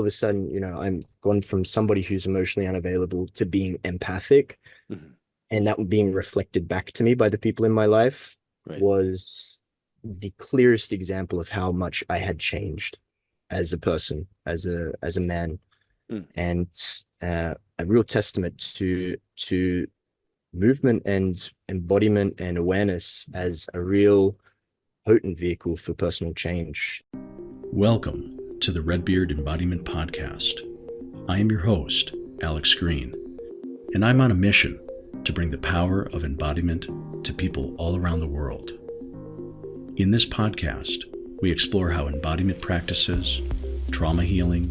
of a sudden, I'm gone from somebody who's emotionally unavailable to being empathic, Mhm. and that being reflected back to me by the people in my life Right. was the clearest example of how much I had changed as a person, as a man, Mm. and a real testament to movement and embodiment and awareness as a real potent vehicle for personal change. Welcome to the Redbeard Embodiment Podcast. I am your host, Alex Green, and I'm on a mission to bring the power of embodiment to people all around the world. In this podcast, we explore how embodiment practices, trauma healing,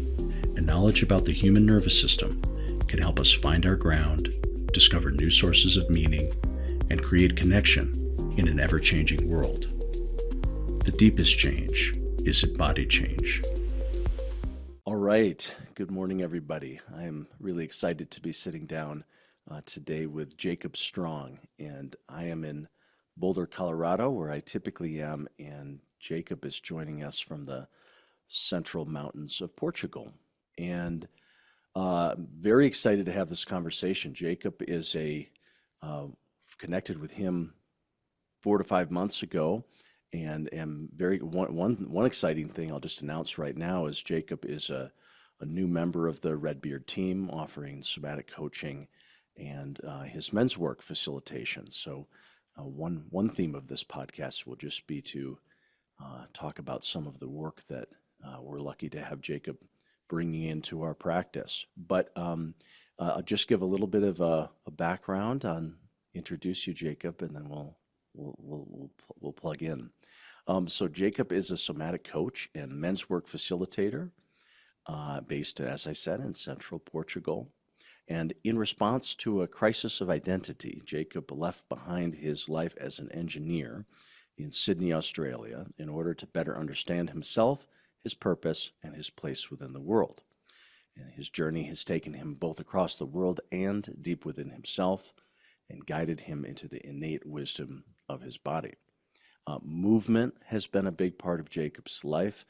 and knowledge about the human nervous system can help us find our ground, discover new sources of meaning, and create connection in an ever-changing world. The deepest change is embodied change. All right. Good morning, everybody. I am really excited to be sitting down today with Jacob Strong, and I am in Boulder, Colorado, where I typically am, and Jacob is joining us from the central mountains of Portugal. And very excited to have this conversation. Jacob is connected with him 4 to 5 months ago, and am very one exciting thing I'll just announce right now is Jacob is a new member of the Redbeard team, offering somatic coaching and his men's work facilitation. So one theme of this podcast will just be to talk about some of the work that we're lucky to have Jacob bringing into our practice. But I'll just give a little bit of a background introduce you, Jacob, and then we'll plug in. So Jacob is a somatic coach and men's work facilitator, based, as I said, in central Portugal. And in response to a crisis of identity, Jacob left behind his life as an engineer in Sydney, Australia, in order to better understand himself, his purpose, and his place within the world. And his journey has taken him both across the world and deep within himself, and guided him into the innate wisdom of his body. Movement has been a big part of Jacob's life,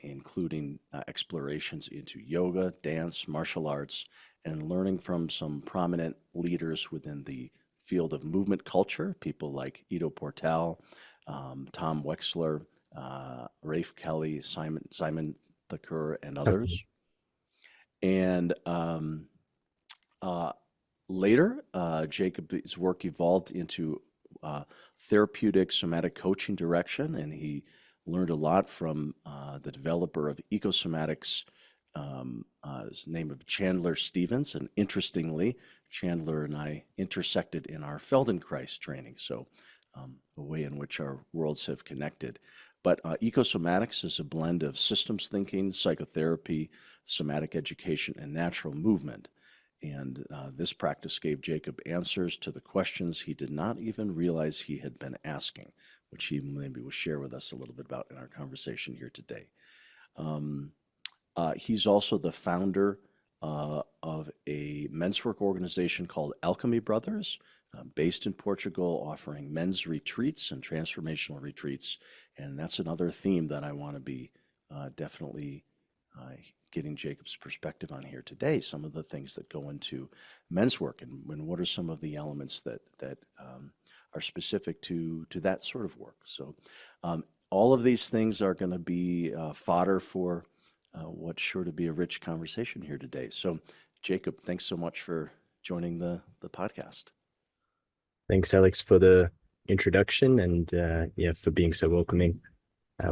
including explorations into yoga, dance, martial arts, and learning from some prominent leaders within the field of movement culture, people like Ido Portal, Tom Wexler, Rafe Kelly, Simon Thakur, and others. And later, Jacob's work evolved into therapeutic somatic coaching direction, and he learned a lot from the developer of Eco-Somatics, his name of Chandler Stevens. And interestingly, Chandler and I intersected in our Feldenkrais training, so a way in which our worlds have connected. But Eco-Somatics is a blend of systems thinking, psychotherapy, somatic education, and natural movement. And this practice gave Jacob answers to the questions he did not even realize he had been asking, which he maybe will share with us a little bit about in our conversation here today. He's also the founder of a men's work organization called Alchemy Brothers, based in Portugal, offering men's retreats and transformational retreats. And that's another theme that I want to be definitely getting Jacob's perspective on here today, some of the things that go into men's work, and what are some of the elements that are specific to that sort of work. So all of these things are going to be fodder for what's sure to be a rich conversation here today. So Jacob, thanks so much for joining the podcast. Thanks, Alex, for the introduction, and for being so welcoming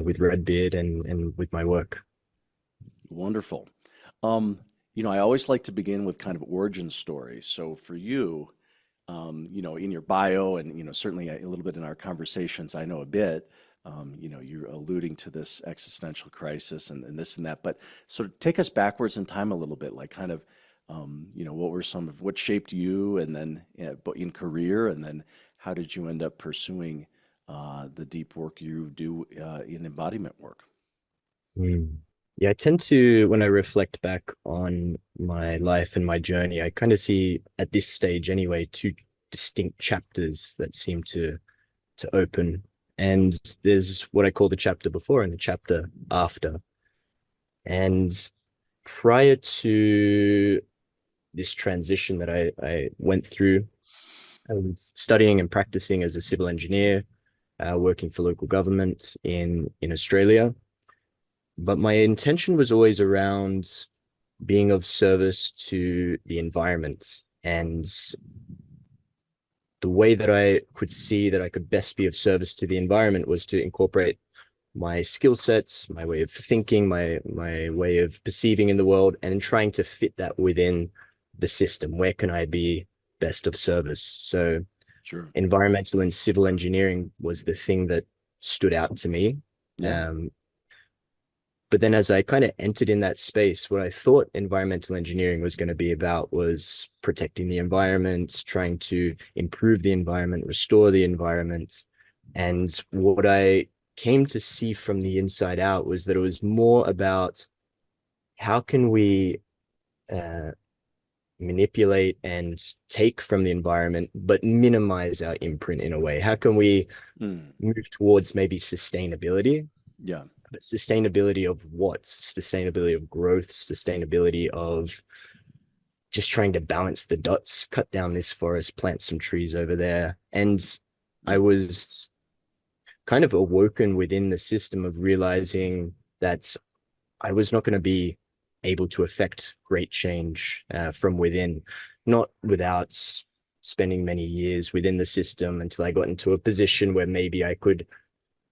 with Redbeard and with my work. Wonderful. I always like to begin with kind of origin stories. So for you, in your bio, and certainly a little bit in our conversations, I know a bit. You're alluding to this existential crisis and this and that, but sort of take us backwards in time a little bit, like kind of, what shaped you, and then in career, and then how did you end up pursuing the deep work you do in embodiment work? Yeah, I tend to, when I reflect back on my life and my journey, I kind of see at this stage anyway, two distinct chapters that seem to open. And there's what I call the chapter before and the chapter after. And prior to this transition that I went through, I was studying and practicing as a civil engineer, working for local government in Australia. But my intention was always around being of service to the environment. And the way that I could see that I could best be of service to the environment was to incorporate my skill sets, my way of thinking, my way of perceiving in the world, and trying to fit that within the system. Where can I be best of service? So Sure. environmental and civil engineering was the thing that stood out to me. Yeah. But then as I kind of entered in that space, what I thought environmental engineering was going to be about was protecting the environment, trying to improve the environment, restore the environment. And what I came to see from the inside out was that it was more about how can we manipulate and take from the environment, but minimize our imprint in a way. How can we move towards maybe sustainability? Yeah. But sustainability of what? Sustainability of growth, sustainability of just trying to balance the dots, cut down this forest, plant some trees over there. And I was kind of awoken within the system of realizing that I was not going to be able to affect great change from within, not without spending many years within the system until I got into a position where maybe I could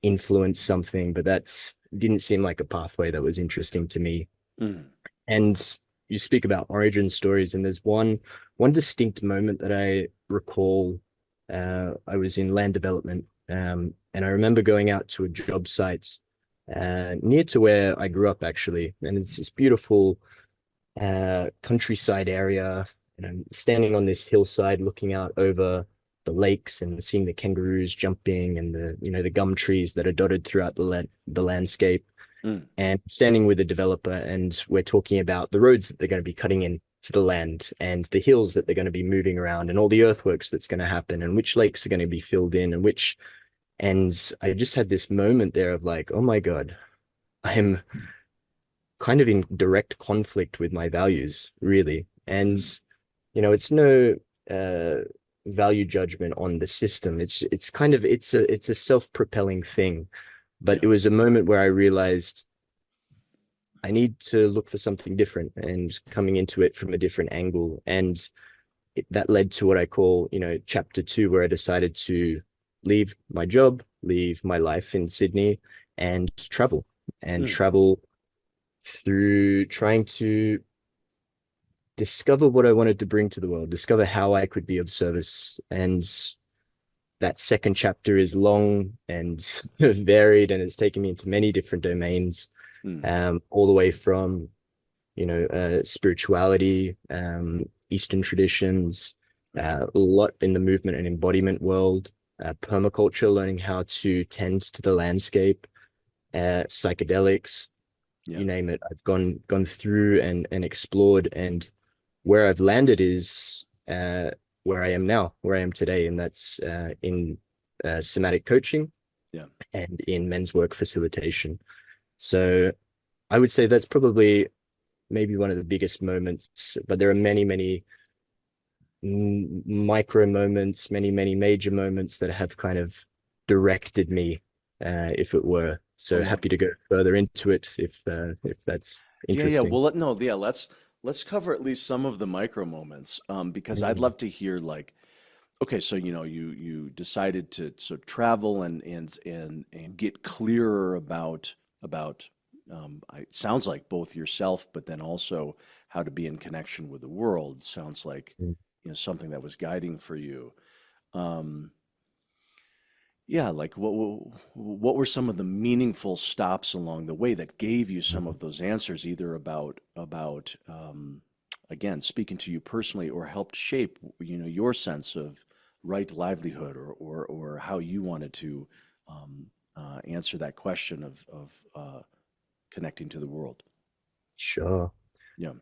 influence something, but that didn't seem like a pathway that was interesting to me. And you speak about origin stories, and there's one distinct moment that I recall. I was in land development, and I remember going out to a job site near to where I grew up, actually, and it's this beautiful countryside area, and I'm standing on this hillside looking out over the lakes and seeing the kangaroos jumping and the gum trees that are dotted throughout the landscape. And standing with the developer, and we're talking about the roads that they're going to be cutting in to the land and the hills that they're going to be moving around and all the earthworks that's going to happen and which lakes are going to be filled in and I just had this moment there of like, oh my God, I'm kind of in direct conflict with my values, really. And it's no value judgment on the system. It's a self-propelling thing. But it was a moment where I realized I need to look for something different and coming into it from a different angle. And that led to what I call, chapter 2, where I decided to leave my job, leave my life in Sydney and travel through trying to discover what I wanted to bring to the world, discover how I could be of service. And that second chapter is long and varied, and it's taken me into many different domains, all the way from, spirituality, Eastern traditions, a lot in the movement and embodiment world, permaculture, learning how to tend to the landscape, psychedelics, you name it. I've gone through and explored, and where I've landed is where I am now, where I am today, and that's in somatic coaching and in men's work facilitation. So I would say that's probably maybe one of the biggest moments, but there are many, many micro moments, many, many major moments that have kind of directed me, if it were. So happy to go further into it if that's interesting. Well, let's cover at least some of the micro moments, because I'd love to hear, like, okay, so you decided to sort of travel and get clearer about it sounds like both yourself, but then also how to be in connection with the world. Sounds like something that was guiding for you. Like what were some of the meaningful stops along the way that gave you some of those answers, either about again, speaking to you personally, or helped shape your sense of right livelihood, or how you wanted to answer that question of connecting to the world? Sure. Yeah.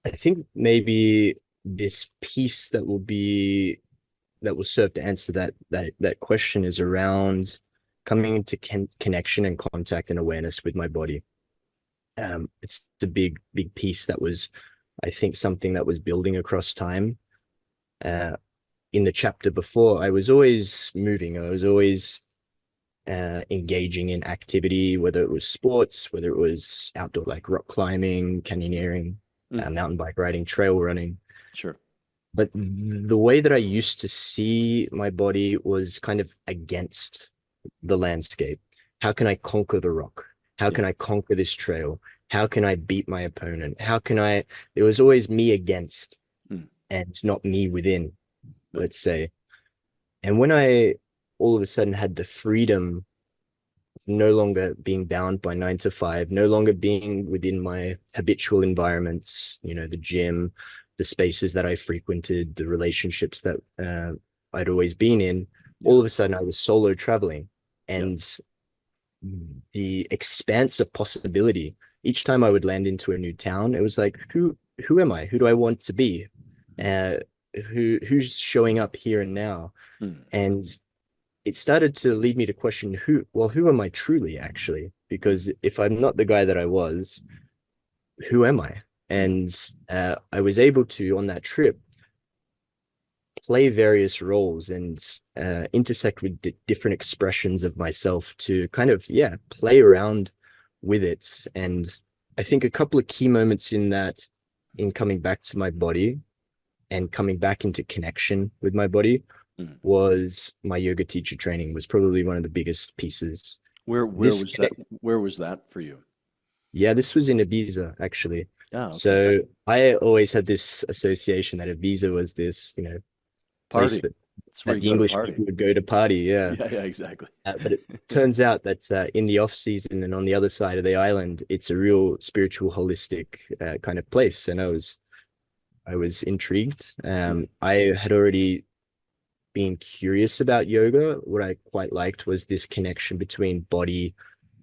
I think maybe this piece that will serve to answer that question is around coming into connection and contact and awareness with my body. It's the big piece that was, I think, something that was building across time. Uh, in the chapter before, I was always moving. I was always engaging in activity, whether it was sports, whether it was outdoor like rock climbing, canyoneering, Mm, mountain bike riding, trail running. sure. But the way that I used to see my body was kind of against the landscape. How can I conquer the rock? How Yeah. can I conquer this trail? How can I beat my opponent? How can I? There was always me against Mm, and not me within, right. let's say. And when I all of a sudden had the freedom of no longer being bound by 9 to 5, no longer being within my habitual environments, the gym, the spaces that I frequented, the relationships that I'd always been in, Yeah. all of a sudden I was solo traveling. Yeah. And the expanse of possibility, each time I would land into a new town, it was like, who am I? Who do I want to be? Uh, who's showing up here and now? Mm, And it started to lead me to question who am I truly actually? mm, Because if I'm not the guy that I was, who am I? mm, And I was able to, on that trip, play various roles and intersect with different expressions of myself to kind of, yeah, play around with it. And I think a couple of key moments in that, in coming back to my body and coming back into connection with my body, mm. was my yoga teacher training was probably one of the biggest pieces. Where This, was that? Where was that for you? yeah, this was in Ibiza actually. Yeah. Okay. So I always had this association that Ibiza was this, place Party. that That's where you the go to English party. people would go to party. Yeah. Yeah. Yeah. Exactly. But it turns out that in the off season and on the other side of the island, it's a real spiritual, holistic kind of place. And I was intrigued. Mm, I had already been curious about yoga. What I quite liked was this connection between body,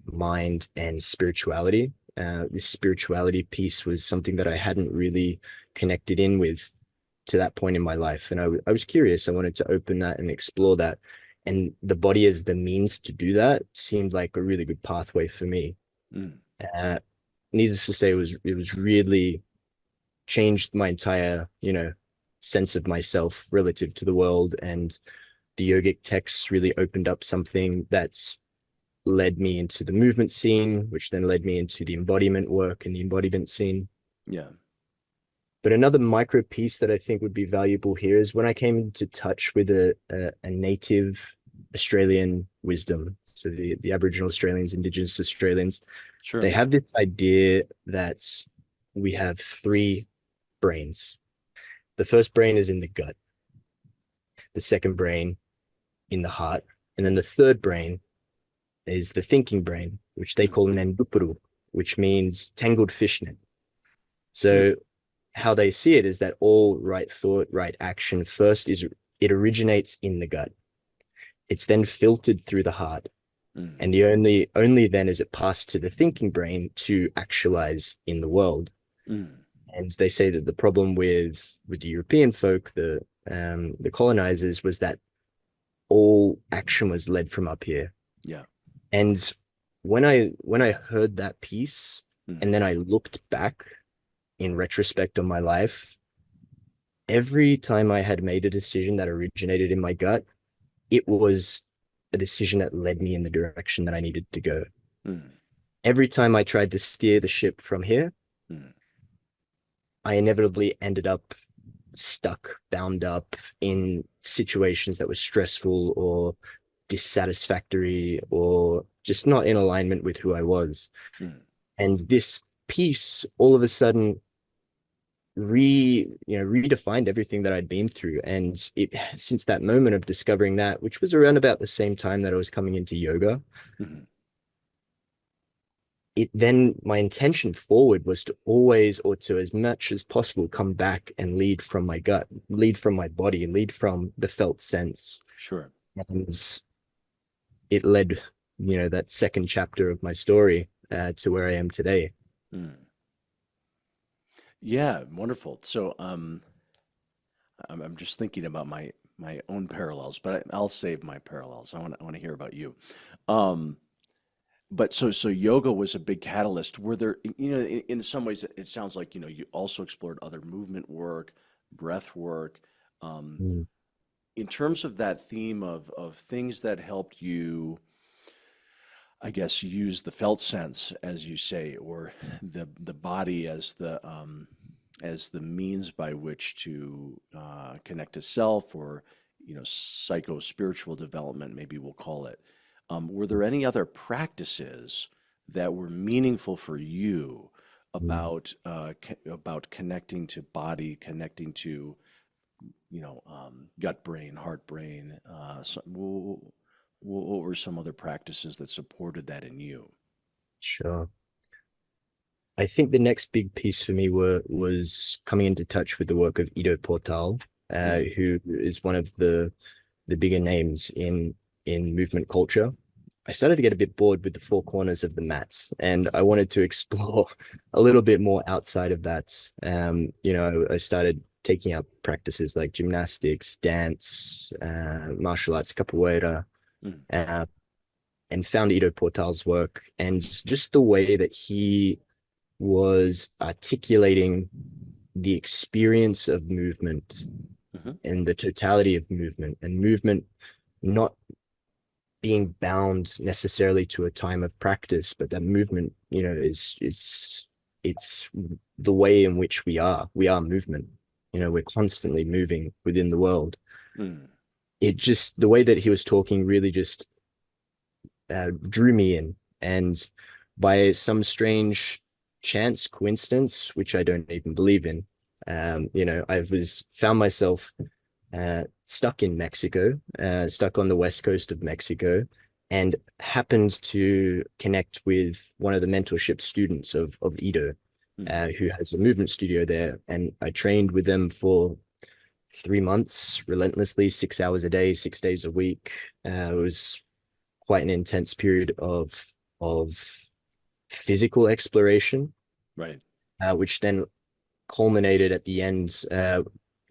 mind, and spirituality. This spirituality piece was something that I hadn't really connected in with to that point in my life. And I was curious. I wanted to open that and explore that. And the body as the means to do that seemed like a really good pathway for me. mm. Uh, Needless to say, it was really changed my entire, sense of myself relative to the world. And the yogic texts really opened up something that's led me into the movement scene, which then led me into the embodiment work and the embodiment scene. Yeah. But another micro piece that I think would be valuable here is when I came into touch with a native Australian wisdom. So the Aboriginal Australians, Indigenous Australians, Sure. they have this idea that we have three brains. The first brain is in the gut, the second brain in the heart, and then the third brain is the thinking brain, which they Mm, call Nandupuru, which means tangled fishnet. mm, So how they see it is that all right thought, right action first is it originates in the gut. It's then filtered through the heart. mm, And the only then is it passed to the thinking brain to actualize in the world. mm. And they say that the problem with the European folk, the colonizers, was that all action was led from up here. Yeah. And when I heard that piece Mm, and then I looked back in retrospect on my life, every time I had made a decision that originated in my gut, it was a decision that led me in the direction that I needed to go. mm, Every time I tried to steer the ship from here, mm, I inevitably ended up stuck, bound up in situations that were stressful or dissatisfactory or just not in alignment with who I was. mm. And this piece all of a sudden redefined everything that I'd been through. And it since that moment of discovering that, which was around about the same time that I was coming into yoga, Mhm. it then my intention forward was to always, or to as much as possible, come back and lead from my gut, lead from my body, lead from the felt sense. Sure. And it led, that second chapter of my story to where I am today. Mm. Yeah, wonderful. So, I'm just thinking about my own parallels, but I'll save my parallels. I want to hear about you. Um, But so yoga was a big catalyst. Were there, in some ways, it sounds like, you also explored other movement work, breath work. Um, Mm. in terms of that theme of things that helped you, I guess, use the felt sense, as you say, or the body as the means by which to connect to self, or psycho spiritual development, maybe we'll call it. Were there any other practices that were meaningful for you Mm. about connecting to body, connecting to gut brain, heart brain? What were some other practices that supported that in you? Sure. I think the next big piece for me was coming into touch with the work of Ido Portal, Mm, who is one of the bigger names in movement culture. I started to get a bit bored with the four corners of the mats, and I wanted to explore a little bit more outside of that. I started taking up practices like gymnastics, dance, martial arts, capoeira, mm, uh, and found Ido Portal's work and just the way that he was articulating the experience of movement mhm, and the totality of movement, and movement not being bound necessarily to a time of practice, but that movement, is it's the way in which we are movement. We're constantly moving within the world. mm, It just, the way that he was talking really just drew me in. And by some strange chance, coincidence, which I don't even believe in, I was found myself stuck in Mexico, stuck on the west coast of Mexico, and happened to connect with one of the mentorship students of Ido, mm. who has a movement studio there. And I trained with them for 3 months relentlessly, 6 hours a day, 6 days a week. It was quite an intense period of physical exploration, Right. which then culminated at the end,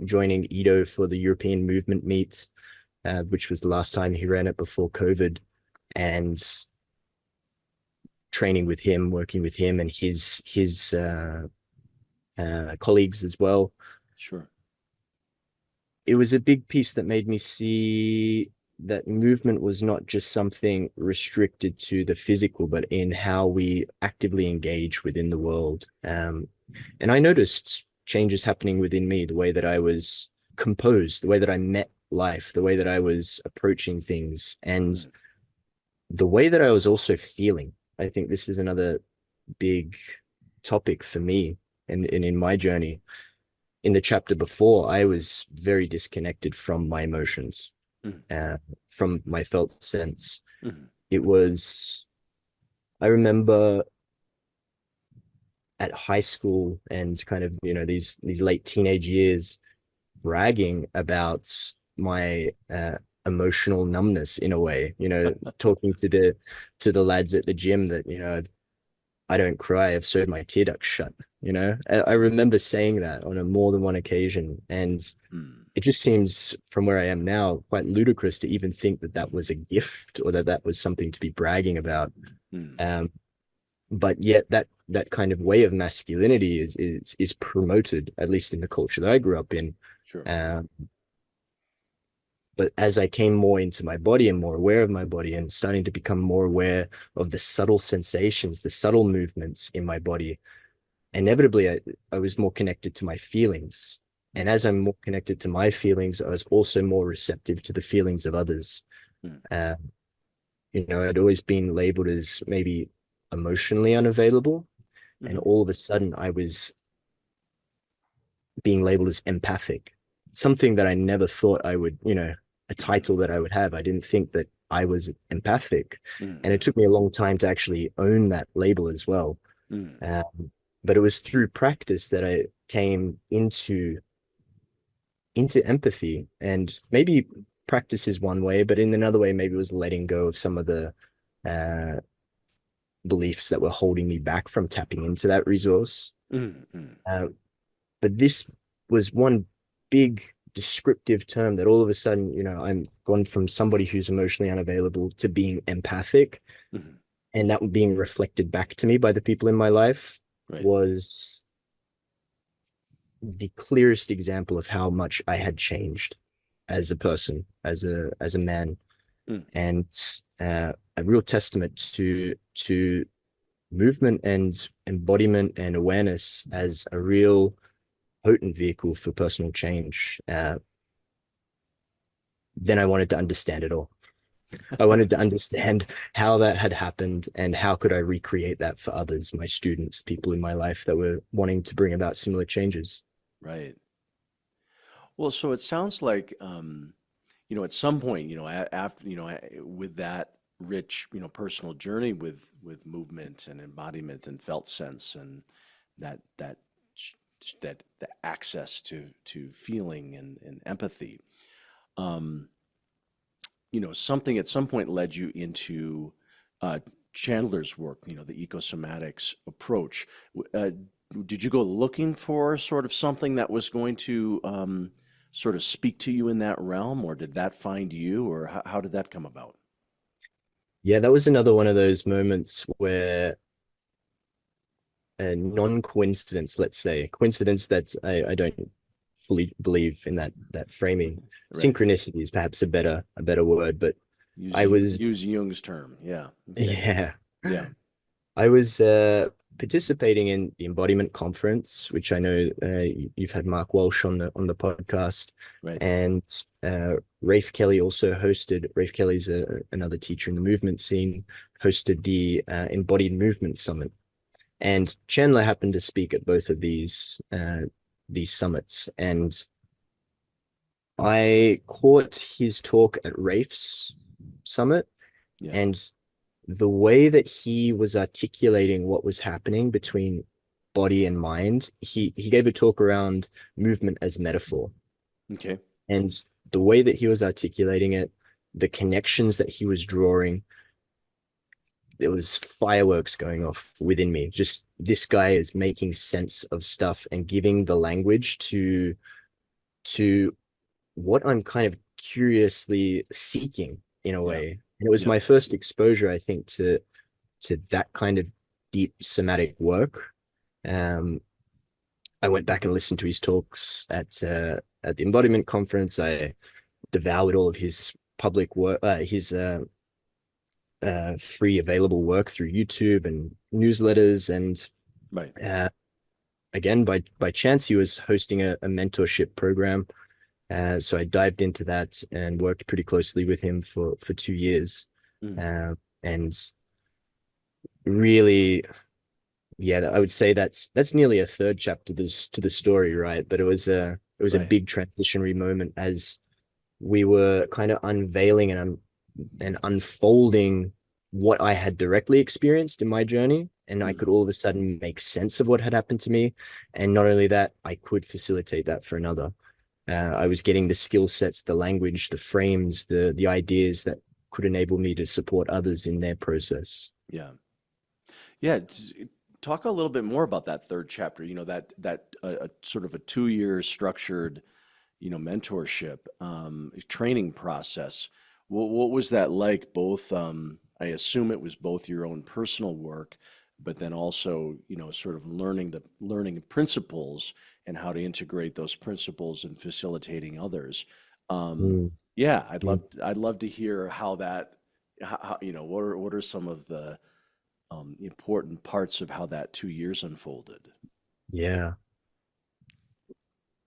joining Ido for the European Movement Meet, which was the last time he ran it before COVID, and training with him, working with him and his colleagues as well. Sure. It was a big piece that made me see that movement was not just something restricted to the physical, but in how we actively engage within the world. And I noticed changes happening within me, the way that I was composed, the way that I met life, the way that I was approaching things, and Mm, the way that I was also feeling. I think this is another big topic for me and in my journey. In the chapter before, I was very disconnected from my emotions, mm, uh, from my felt sense. mm, It was, I remember at high school and kind of, these late teenage years, bragging about my emotional numbness in a way, talking to the lads at the gym that, I don't cry. I've sewed my tear ducts shut. I remember saying that on a more than one occasion, and mm, it just seems from where I am now quite ludicrous to even think that that was a gift or that that was something to be bragging about. mm. Um, but yet that kind of way of masculinity is promoted, at least in the culture that I grew up in. Sure. Um, but as I came more into my body and more aware of my body and starting to become more aware of the subtle sensations, the subtle movements in my body, inevitably I was more connected to my feelings. And Mm, as I'm more connected to my feelings, I was also more receptive to the feelings of others. mm, Uh, I'd always been labeled as maybe emotionally unavailable. And mhm, all of a sudden I was being labeled as empathic, something that I never thought I would, a mm, title that I would have. I didn't think that I was empathic. And it mm, took me a long time to actually own that label as well. mm, But it was through practice that I came into empathy. And maybe practice is one way, but in another way, maybe it was letting go of some of the uh, beliefs that were holding me back from tapping into that resource. mm, mm, Uh, but this was one big descriptive term that all of a sudden, I'm gone from somebody who's emotionally unavailable to being empathic. mhm. and that being reflected back to me by the people in my life Right. was the clearest example of how much I had changed as a person, as a man, Mm. and a real testament to movement and embodiment and awareness as a real potent vehicle for personal change. Then I wanted to understand it all. I wanted to understand how that had happened and how could I recreate that for others, my students, people in my life that were wanting to bring about similar changes. Right. Well, so it sounds like, at some point, after, with that rich, personal journey with movement and embodiment and felt sense and that that sh- that the access to feeling and empathy, um, something at some point led you into uh, Chandler's work, the Eco-Somatics approach. Did you go looking for sort of something that was going to sort of speak to you in that realm, or did that find you, or how did that come about? Yeah, that was another one of those moments where a non-coincidence, let's say, coincidence that I don't fully believe in that framing. Right. Synchronicity is perhaps a better word, but Use I was use Jung's term. Yeah. Okay. yeah. Yeah. I was participating in the embodiment conference, which I know you've had Mark Walsh on the podcast, Right. and Rafe Kelly also hosted. Rafe Kelly's another teacher in the movement scene, hosted the Embodied Movement Summit, and Chandler happened to speak at both of these summits, and I caught his talk at Rafe's summit, Yeah. and the way that he was articulating what was happening between body and mind, he gave a talk around movement as metaphor. Okay. And the way that he was articulating it, the connections that he was drawing, there was fireworks going off within me. Just this guy is making sense of stuff and giving the language to what I'm kind of curiously seeking in a Yeah. way. And it was Yeah. my first exposure, I think, to that kind of deep somatic work. Um, I went back and listened to his talks at the embodiment conference. I devoured all of his public work, his free available work through YouTube and newsletters. And Right. again, by chance, he was hosting a mentorship program. So I dived into that and worked pretty closely with him for 2 years. Mm. And really, yeah, I would say that's nearly a third chapter to the story, right? But it was a Right. big transitionary moment as we were kind of unveiling and unfolding what I had directly experienced in my journey. And I Mm. could all of a sudden make sense of what had happened to me. And not only that, I could facilitate that for another. I was getting the skill sets, the language, the frames, the ideas that could enable me to support others in their process. Yeah. Yeah. Talk a little bit more about that third chapter. That sort of a 2 year structured, mentorship, training process. What was that like? Both, I assume it was both your own personal work, but then also, sort of learning principles and how to integrate those principles and facilitating others. Um, Mm, yeah, mm. I'd love to hear how that, what are some of the important parts of how that 2 years unfolded? Yeah.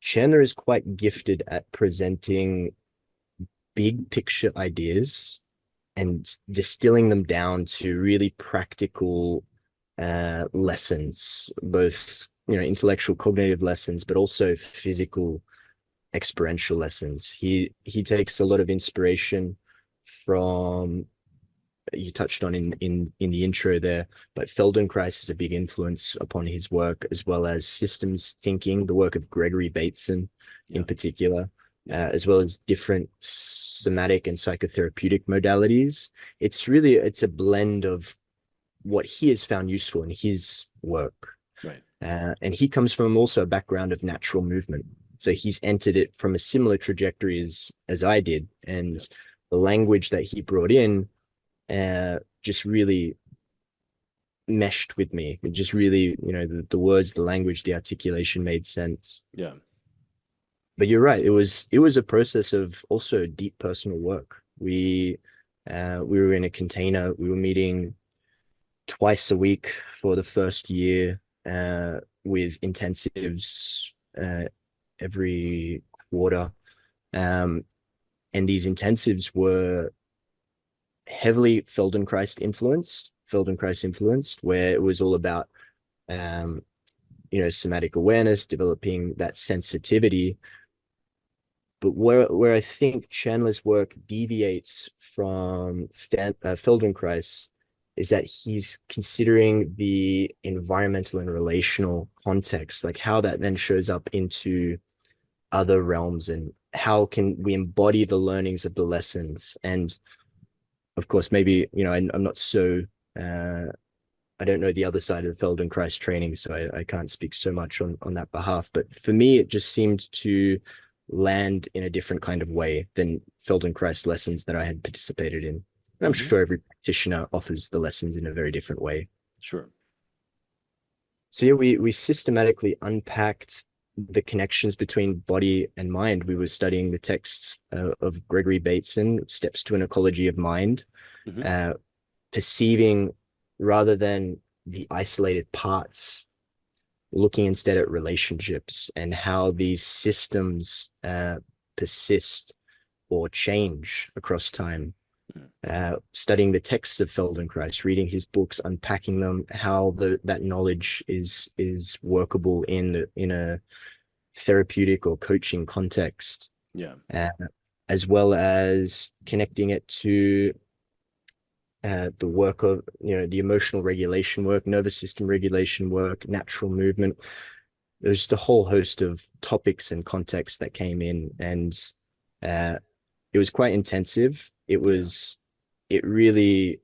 Chandler is quite gifted at presenting big picture ideas and distilling them down to really practical lessons, both intellectual cognitive lessons, but also physical experiential lessons. He takes a lot of inspiration from, you touched on in the intro there, but Feldenkrais is a big influence upon his work, as well as systems thinking, the work of Gregory Bateson in Yeah, particular, yeah, as well as different somatic and psychotherapeutic modalities. It's a blend of what he has found useful in his work. right. And he comes from also a background of natural movement. So he's entered it from a similar trajectory as I did. And Yeah, the language that he brought in just really meshed with me. It just really, the words, the language, the articulation made sense. Yeah. But you're right. It was a process of also deep personal work. We were in a container. We were meeting twice a week for the first year, with intensives every quarter. And these intensives were heavily Feldenkrais influenced, where it was all about, somatic awareness, developing that sensitivity. But where I think Chandler's work deviates from Feldenkrais is that he's considering the environmental and relational context, like how that then shows up into other realms, and how can we embody the learnings of the lessons. And of course, maybe, I'm not so, I don't know the other side of the Feldenkrais training, so I can't speak so much on that behalf. But for me, it just seemed to land in a different kind of way than Feldenkrais lessons that I had participated in. And I'm sure every practitioner offers the lessons in a very different way. Sure. So yeah, we systematically unpacked the connections between body and mind. We were studying the texts of Gregory Bateson, Steps to an Ecology of Mind, perceiving rather than the isolated parts, looking instead at relationships and how these systems persist or change across time. Studying the texts of Feldenkrais, reading his books, unpacking them, how that knowledge is workable in a therapeutic or coaching context. Yeah. As well as connecting it to the work of, the emotional regulation work, nervous system regulation work, natural movement. There's just a whole host of topics and contexts that came in, and it was quite intensive. It really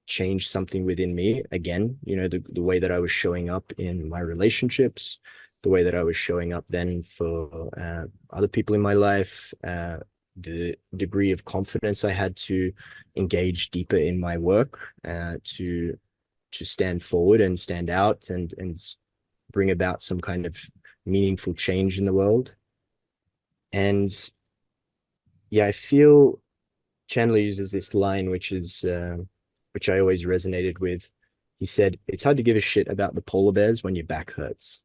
changed something within me. Again, the way that I was showing up in my relationships, the way that I was showing up then for other people in my life, the degree of confidence I had to engage deeper in my work, to stand forward and stand out and bring about some kind of meaningful change in the world. And yeah, I feel Chandler uses this line, which I always resonated with. He said, "It's hard to give a shit about the polar bears when your back hurts."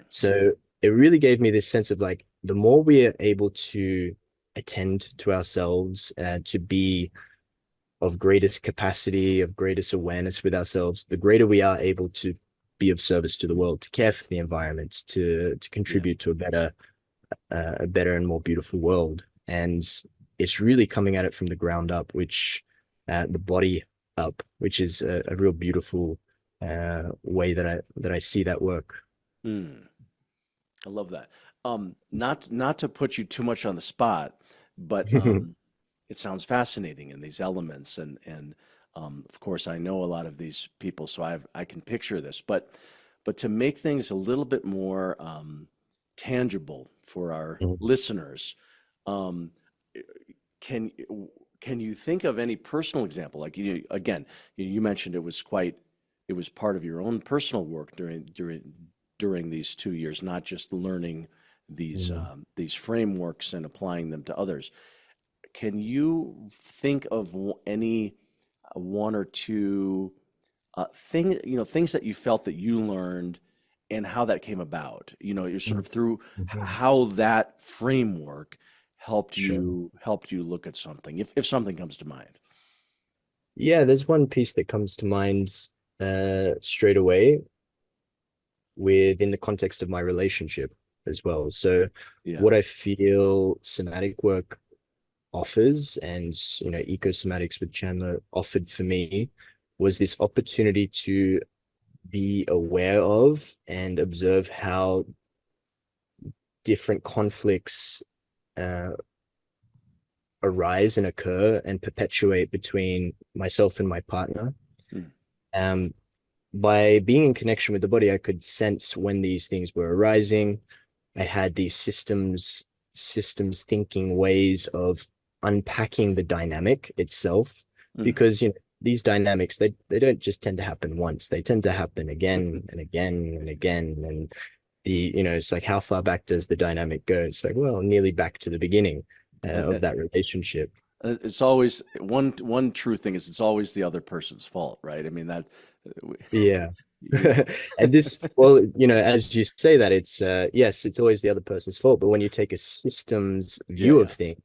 So it really gave me this sense of like, the more we are able to attend to ourselves, to be of greatest capacity, of greatest awareness with ourselves, the greater we are able to be of service to the world, to care for the environment, to contribute to a better and more beautiful world. And it's really coming at it from the ground up, which the body up, which is a real beautiful way that I see that work. I love that. Not to put you too much on the spot, but it sounds fascinating in these elements, and of course I know a lot of these people, so I can picture this, but to make things a little bit more tangible for our listeners, can you think of any personal example? Like, again, you mentioned it was part of your own personal work during these 2 years, not just learning these frameworks and applying them to others. Can you think of any one or two things that you felt that you learned and how that came about? You're sort of through how that framework helped you look at something, if something comes to mind. Yeah, there's one piece that comes to mind straight away within the context of my relationship as well. So what I feel somatic work offers, and Eco-Somatics with Chandler offered for me, was this opportunity to be aware of and observe how different conflicts arise and occur and perpetuate between myself and my partner. By being in connection with the body, I could sense when these things were arising. I had these systems thinking ways of unpacking the dynamic itself, because these dynamics, they don't just tend to happen once. They tend to happen again and again and again. And it's like, how far back does the dynamic go? It's like, well, nearly back to the beginning of that relationship. It's always one true thing is it's always the other person's fault, right? I mean that. Yeah. You know. And this, well, as you say that, it's yes, it's always the other person's fault. But when you take a systems view of things,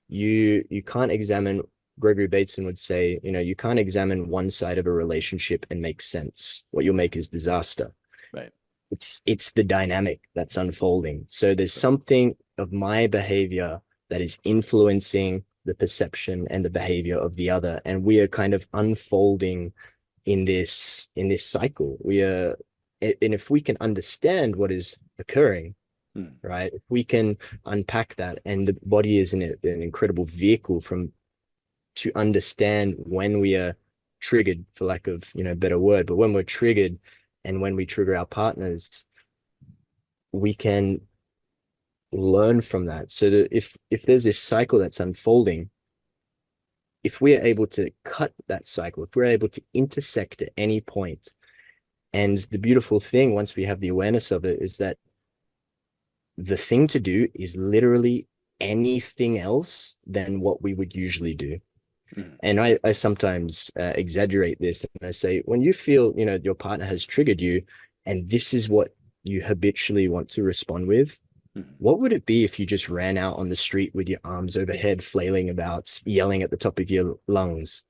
you can't examine. Gregory Bateson would say, you can't examine one side of a relationship and make sense. What you'll make is disaster. Right. It's the dynamic that's unfolding. So there's something of my behavior that is influencing the perception and the behavior of the other, and we are kind of unfolding in this cycle. And if we can understand what is occurring, right, if we can unpack that, and the body is an incredible vehicle to understand when we are triggered, for lack of a better word, but when we're triggered and when we trigger our partners, we can learn from that. So that if there's this cycle that's unfolding, if we're able to cut that cycle, if we're able to intersect at any point, and the beautiful thing, once we have the awareness of it, is that the thing to do is literally anything else than what we would usually do. And I sometimes exaggerate this, and I say, when you feel, your partner has triggered you, and this is what you habitually want to respond with, what would it be if you just ran out on the street with your arms overhead, flailing about, yelling at the top of your lungs?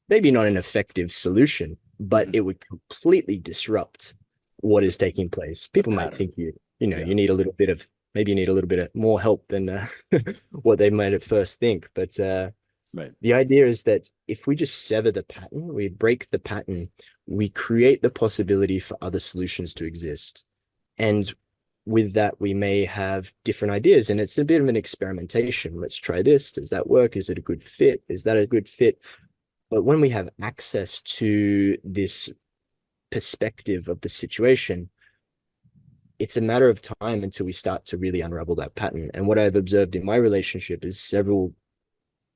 Maybe not an effective solution, but it would completely disrupt what is taking place. People might think you need a little bit of, maybe you need a little bit of more help than what they might at first think. But right. The idea is that if we just sever the pattern, we break the pattern, we create the possibility for other solutions to exist. And with that, we may have different ideas, and it's a bit of an experimentation. Let's try this. Does that work? Is it a good fit? Is that a good fit? But when we have access to this perspective of the situation, it's a matter of time until we start to really unravel that pattern. And what I've observed in my relationship is several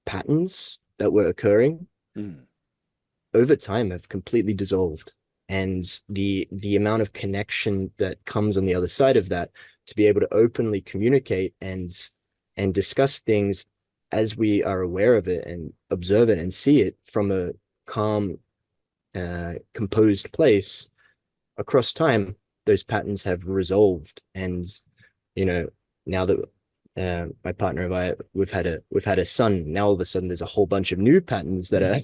patterns that were occurring over time have completely dissolved. And the amount of connection that comes on the other side of that, to be able to openly communicate and discuss things as we are aware of it and observe it and see it from a calm, composed place across time, those patterns have resolved. And now that my partner and I, we've had a son, now all of a sudden there's a whole bunch of new patterns that are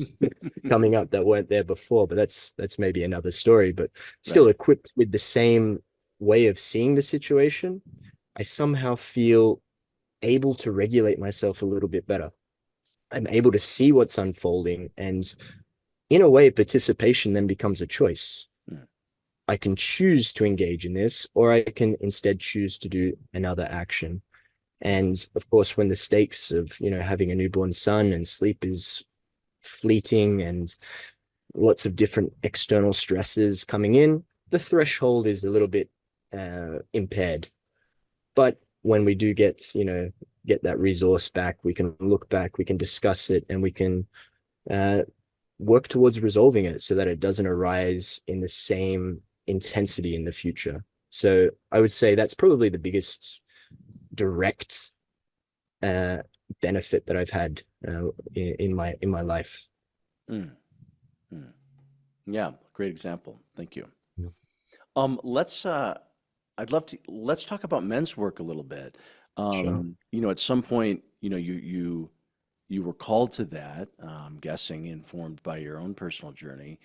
coming up that weren't there before. But that's maybe another story. But still, right, equipped with the same way of seeing the situation, I somehow feel able to regulate myself a little bit better. I'm able to see what's unfolding, and in a way, participation then becomes a choice. I can choose to engage in this, or I can instead choose to do another action. And of course, when the stakes of, having a newborn son and sleep is fleeting and lots of different external stresses coming in, the threshold is a little bit impaired. But when we do get that resource back, we can look back, we can discuss it, and we can work towards resolving it so that it doesn't arise in the same intensity in the future. So I would say that's probably the biggest direct benefit that I've had in my life. Yeah, great example. Thank you. Yeah. Let's talk about men's work a little bit. Sure. At some point, you were called to that, I'm guessing informed by your own personal journey.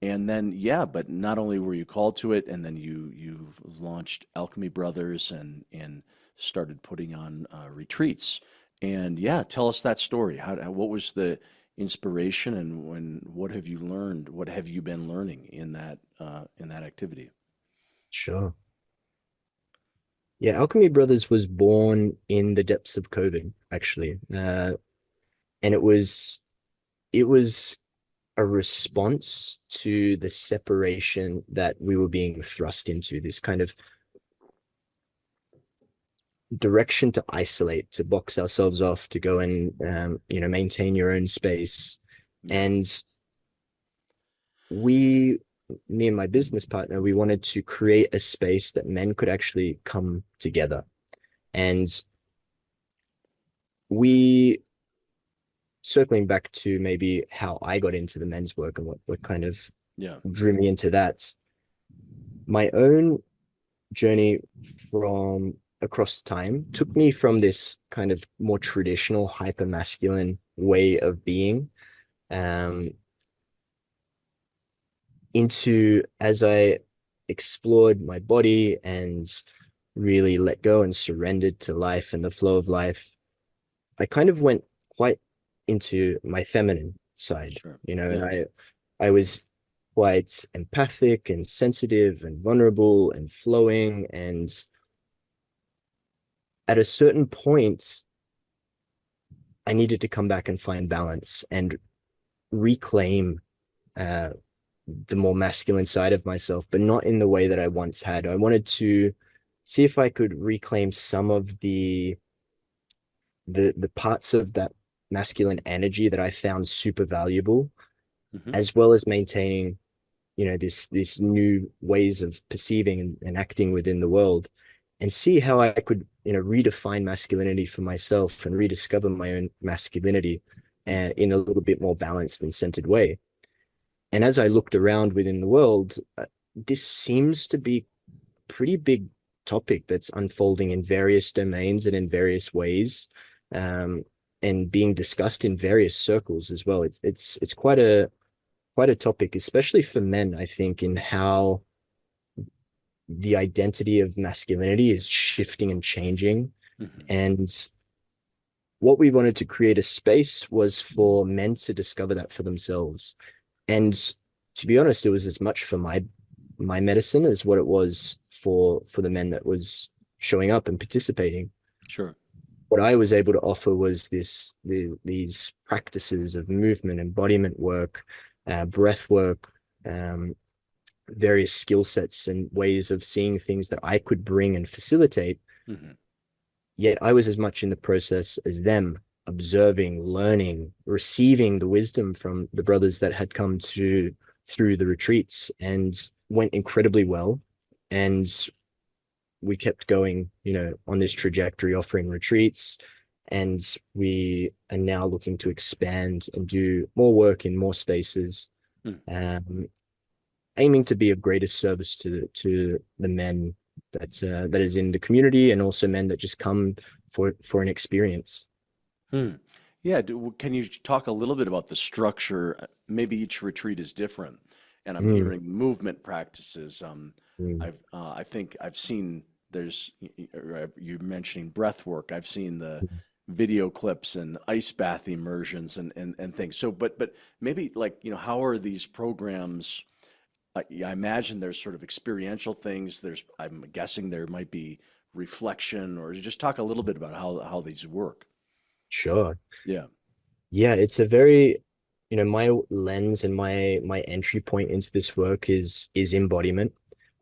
And then, but not only were you called to it, and then you launched Alchemy Brothers and started putting on retreats. And tell us that story. What was the inspiration, and what have you learned? What have you been learning in that activity? Sure. Yeah, Alchemy Brothers was born in the depths of COVID, actually, and it was a response to the separation that we were being thrust into. This kind of direction to isolate, to box ourselves off, to go and maintain your own space. Yeah. And me and my business partner, we wanted to create a space that men could actually come together. And we, circling back to maybe how I got into the men's work and what kind of drew me into that, my own journey from across time took me from this kind of more traditional hyper masculine way of being into, as I explored my body and really let go and surrendered to life and the flow of life, I kind of went quite into my feminine side. Sure. And I was quite empathic and sensitive and vulnerable and flowing. And at a certain point, I needed to come back and find balance and reclaim the more masculine side of myself, but not in the way that I once had. I wanted to see if I could reclaim some of the parts of that masculine energy that I found super valuable, as well as maintaining, this new ways of perceiving and acting within the world, and see how I could, redefine masculinity for myself and rediscover my own masculinity in a little bit more balanced and centered way. And as I looked around within the world, this seems to be a pretty big topic that's unfolding in various domains and in various ways, and being discussed in various circles as well. It's quite a topic, especially for men, I think, in how the identity of masculinity is shifting and changing. And what we wanted to create a space was for men to discover that for themselves. And to be honest, it was as much for my medicine as what it was for the men that was showing up and participating. Sure. What I was able to offer was these practices of movement, embodiment work, breath work, various skill sets and ways of seeing things that I could bring and facilitate. Yet I was as much in the process as them, observing, learning, receiving the wisdom from the brothers that had come through the retreats, and went incredibly well. And we kept going, on this trajectory, offering retreats, and we are now looking to expand and do more work in more spaces, aiming to be of greatest service to the men that is in the community, and also men that just come for an experience. Yeah, can you talk a little bit about the structure? Maybe each retreat is different, and I'm hearing movement practices. I think I've seen you're mentioning breath work. I've seen the video clips and ice bath immersions and things. So, but maybe how are these programs? I imagine there's sort of experiential things. I'm guessing there might be reflection, or just talk a little bit about how these work. Sure. Yeah. It's a very, my lens and my entry point into this work is embodiment.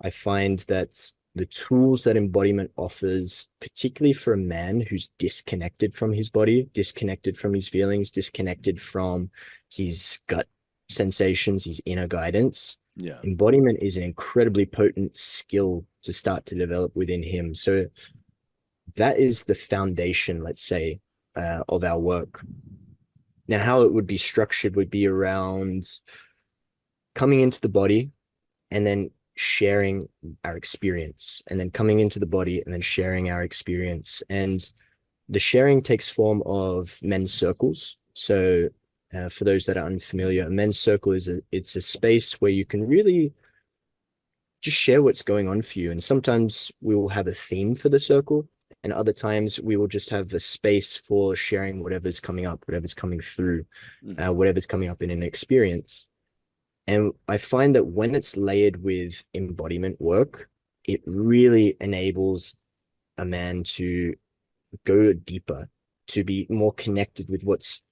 I find that the tools that embodiment offers, particularly for a man who's disconnected from his body, disconnected from his feelings, disconnected from his gut sensations, his inner guidance, embodiment is an incredibly potent skill to start to develop within him. So that is the foundation, let's say, of our work. Now, how it would be structured would be around coming into the body and then sharing our experience, and then coming into the body and then sharing our experience. And the sharing takes form of men's circles. So for those that are unfamiliar, a men's circle it's a space where you can really just share what's going on for you. And sometimes we will have a theme for the circle, and other times we will just have a space for sharing whatever's coming up, whatever's coming through, whatever's coming up in an experience. And I find that when it's layered with embodiment work, it really enables a man to go deeper, to be more connected with what's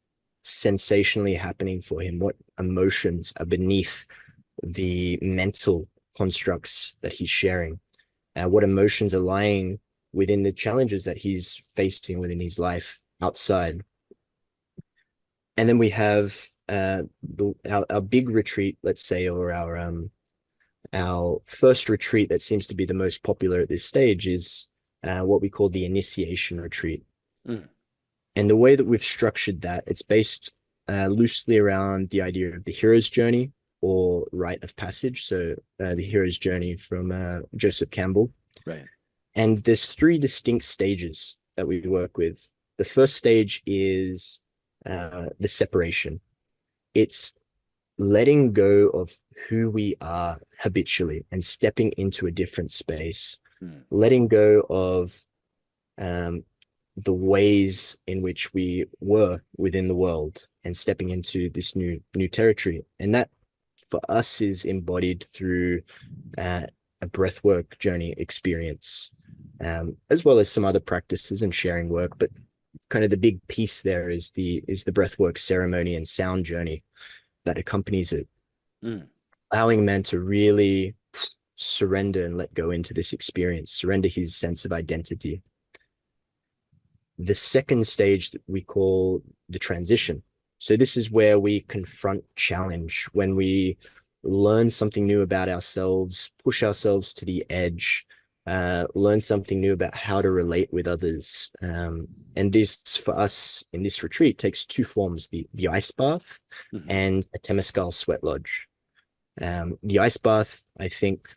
sensationally happening for him, what emotions are beneath the mental constructs that he's sharing, what emotions are lying within the challenges that he's facing within his life outside. And then we have our big retreat, let's say, or our first retreat that seems to be the most popular at this stage is what we call the initiation retreat. And the way that we've structured that, it's based loosely around the idea of the hero's journey or rite of passage. So the hero's journey from Joseph Campbell. Right. And there's 3 distinct stages that we work with. The first stage is the separation. It's letting go of who we are habitually and stepping into a different space, letting go of the ways in which we were within the world and stepping into this new territory. And that for us is embodied through a breathwork journey experience, as well as some other practices and sharing work. But kind of the big piece there is the breathwork ceremony and sound journey that accompanies it, allowing man to really surrender and let go into this experience, surrender his sense of identity. The second stage that we call the transition. So this is where we confront challenge, when we learn something new about ourselves, push ourselves to the edge, learn something new about how to relate with others. And this, for us in this retreat, takes 2 forms, the ice bath and a Temescal sweat lodge. The ice bath, I think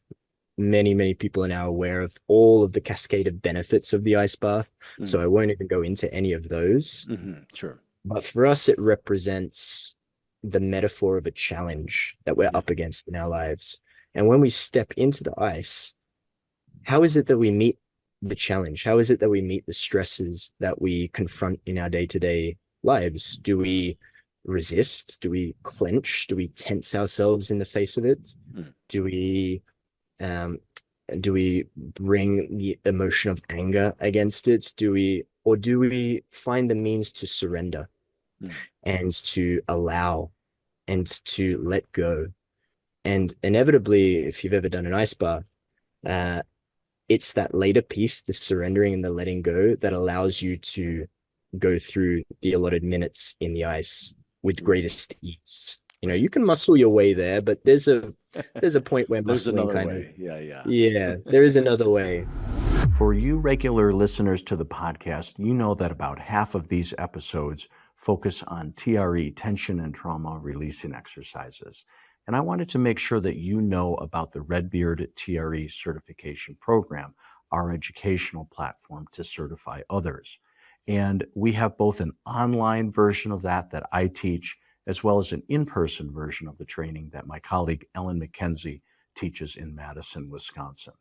many people are now aware of all of the cascade of benefits of the ice bath. So I won't even go into any of those. Sure. But for us, it represents the metaphor of a challenge that we're up against in our lives. And when we step into the ice, how is it that we meet the challenge? How is it that we meet the stresses that we confront in our day-to-day lives? Do we resist? Do we clench? Do we tense ourselves in the face of it? Do we bring the emotion of anger against it? Do we find the means to surrender and to allow and to let go? And inevitably, if you've ever done an ice bath, it's that later piece, the surrendering and the letting go, that allows you to go through the allotted minutes in the ice with greatest ease. You know, you can muscle your way there, but there's a point where there's muscling another kind way. of, yeah, there is another way. For you regular listeners to the podcast, you know that about half of these episodes focus on TRE, tension and trauma releasing exercises. And I wanted to make sure that you know about the Redbeard TRE certification program, our educational platform to certify others. And we have both an online version of that I teach, as well as an in-person version of the training that my colleague Ellen McKenzie teaches in Madison, Wisconsin.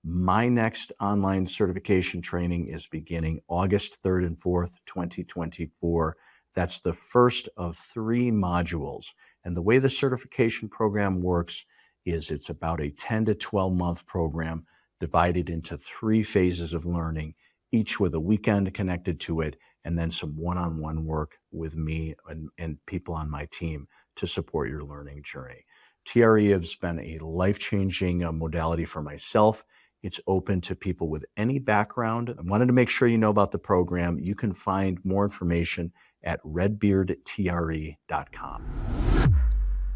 My next online certification training is beginning August 3rd and 4th, 2024. That's the first of 3 modules. And the way the certification program works is it's about a 10 to 12 month program divided into 3 phases of learning, each with a weekend connected to it, and then some one-on-one work with me and people on my team to support your learning journey. TRE has been a life-changing modality for myself. It's open to people with any background. I wanted to make sure you know about the program. You can find more information at redbeardtre.com.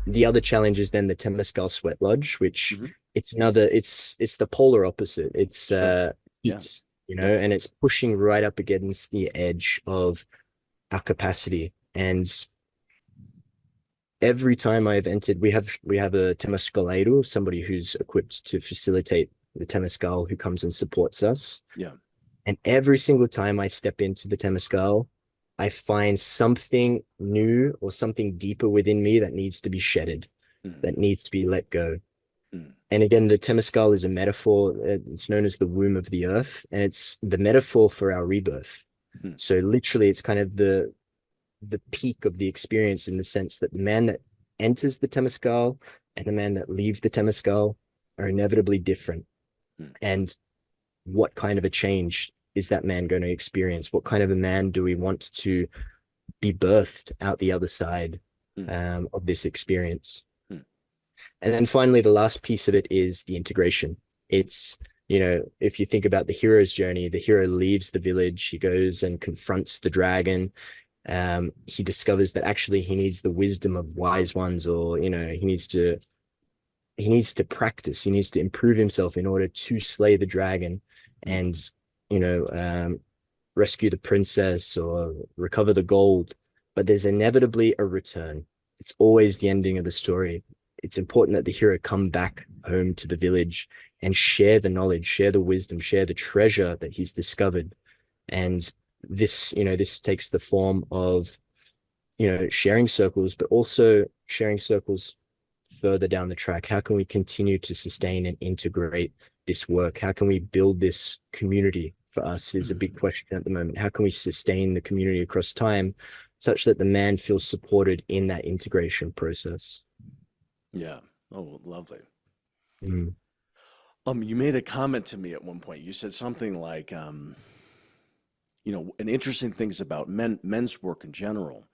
The other challenge is then the Temescal sweat lodge, which it's the polar opposite. It's heat, and it's pushing right up against the edge of our capacity. And every time I've entered, we have a Temescalero, somebody who's equipped to facilitate the Temescal, who comes and supports us. Yeah. And every single time I step into the Temescal, I find something new or something deeper within me that needs to be shedded, that needs to be let go. And again, the Temescal is a metaphor. It's known as the womb of the earth, and it's the metaphor for our rebirth. So literally, it's kind of the peak of the experience, in the sense that the man that enters the Temescal and the man that leaves the Temescal are inevitably different. And what kind of a change is that man going to experience? What kind of a man do we want to be birthed out the other side of this experience? And then finally, the last piece of it is the integration. It's, if you think about the hero's journey, the hero leaves the village, he goes and confronts the dragon. He discovers that actually he needs the wisdom of wise ones, or he needs to practice, he needs to improve himself in order to slay the dragon and rescue the princess or recover the gold. But there's inevitably a return. It's always the ending of the story. It's important that the hero come back home to the village and share the knowledge, share the wisdom, share the treasure that he's discovered. And this takes the form of, sharing circles, but also sharing circles further down the track. How can we continue to sustain and integrate this work? How can we build this community? For us is a big question at the moment. How can we sustain the community across time such that the man feels supported in that integration process? Yeah. Oh, lovely. Mm. You made a comment to me at one point. You said something like, and interesting things about men's work in general,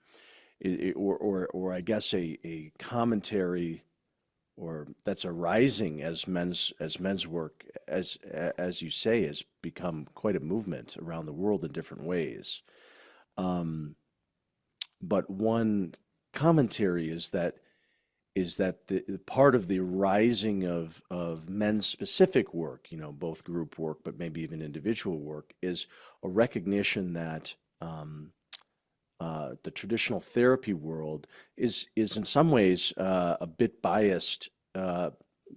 or I guess a commentary, or that's arising as men's work, as you say, has become quite a movement around the world in different ways. But one commentary is that the part of the rising of men's specific work, both group work, but maybe even individual work, is a recognition that the traditional therapy world is in some ways a bit biased,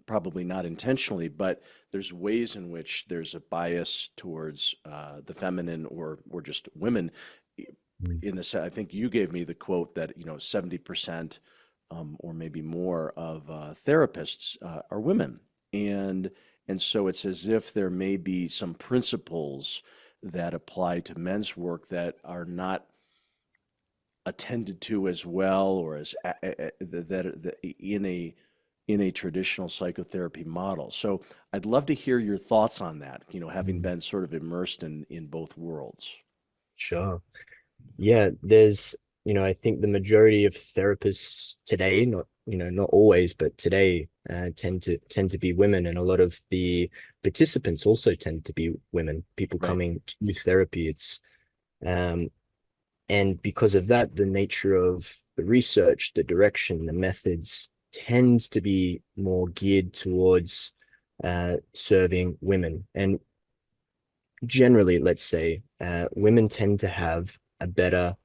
probably not intentionally, but there's ways in which there's a bias towards the feminine or just women. In the I think you gave me the quote that 70%. Or maybe more of therapists are women, and so it's as if there may be some principles that apply to men's work that are not attended to as well, or as that in a traditional psychotherapy model. So I'd love to hear your thoughts on that. Having been sort of immersed in both worlds. Sure. Yeah, there's, I think the majority of therapists today, not always, but today, tend to be women, and a lot of the participants also tend to be women. People Right. coming to therapy, and because of that, the nature of the research, the direction, the methods tends to be more geared towards serving women. And generally, let's say, women tend to have a better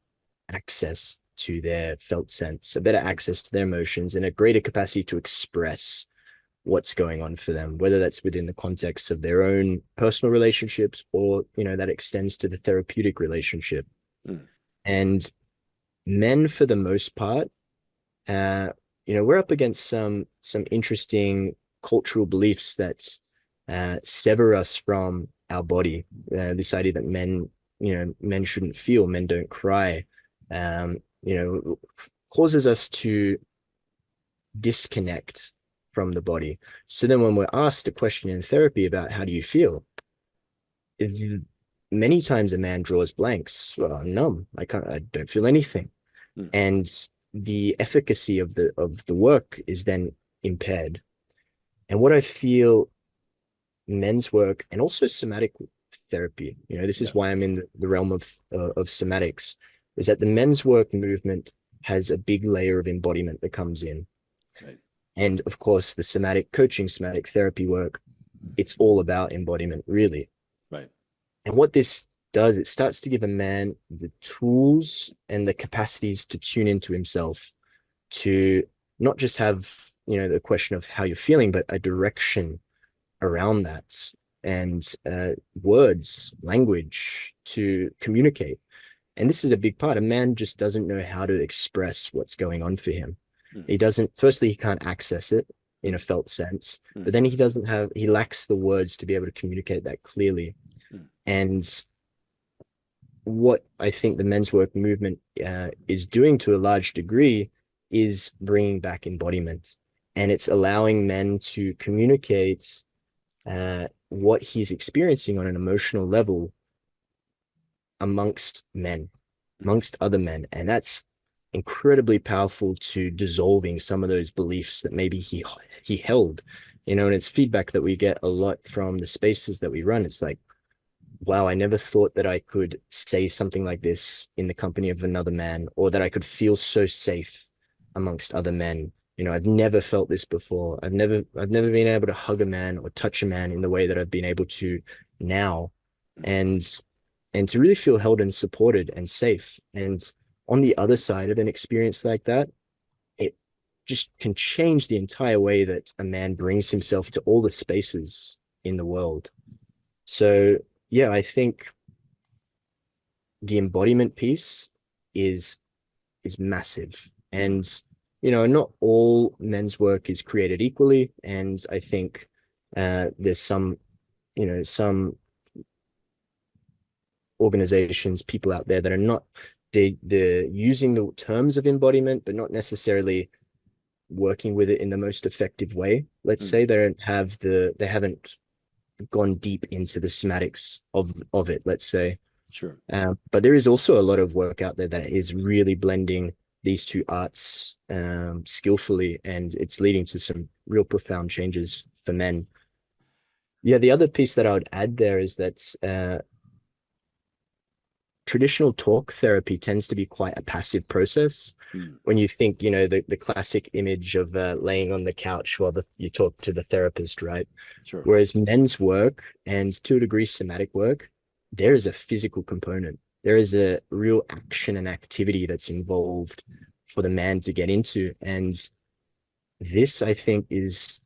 access to their felt sense, a better access to their emotions, and a greater capacity to express what's going on for them, whether that's within the context of their own personal relationships, or that extends to the therapeutic relationship. And men, for the most part, we're up against some interesting cultural beliefs that sever us from our body. This idea that men shouldn't feel, men don't cry, causes us to disconnect from the body. So then when we're asked a question in therapy about how do you feel, many times a man draws blanks. Well, I'm numb. I don't feel anything. And the efficacy of the work is then impaired. And what I feel men's work, and also somatic therapy, this is why I'm in the realm of somatics, is that the men's work movement has a big layer of embodiment that comes in. Right. And of course, the somatic coaching, somatic therapy work, it's all about embodiment, really. Right. And what this does, it starts to give a man the tools and the capacities to tune into himself, to not just have, the question of how you're feeling, but a direction around that, and words, language to communicate. And this is a big part. A man just doesn't know how to express what's going on for him. Firstly, he can't access it in a felt sense, but then he lacks the words to be able to communicate that clearly. And what I think the men's work movement is doing to a large degree is bringing back embodiment. And it's allowing men to communicate what he's experiencing on an emotional level amongst other men. And that's incredibly powerful to dissolving some of those beliefs that maybe he held. and it's feedback that we get a lot from the spaces that we run. It's like, wow, I never thought that I could say something like this in the company of another man, or that I could feel so safe amongst other men. I've never felt this before. I've never been able to hug a man or touch a man in the way that I've been able to now. And to really feel held and supported and safe. And on the other side of an experience like that, it just can change the entire way that a man brings himself to all the spaces in the world. So yeah, I think the embodiment piece is massive. And not all men's work is created equally. And I think there's some organizations, people out there that are not, they're using the terms of embodiment, but not necessarily working with it in the most effective way. Let's say they haven't gone deep into the somatics of it, let's say. Sure. But there is also a lot of work out there that is really blending these two arts skillfully, and it's leading to some real profound changes for men. Yeah, the other piece that I would add there is that traditional talk therapy tends to be quite a passive process. When you think, the classic image of laying on the couch while you talk to the therapist, right? Sure. Whereas men's work, and to a degree somatic work, there is a physical component. There is a real action and activity that's involved for the man to get into. And this, I think, is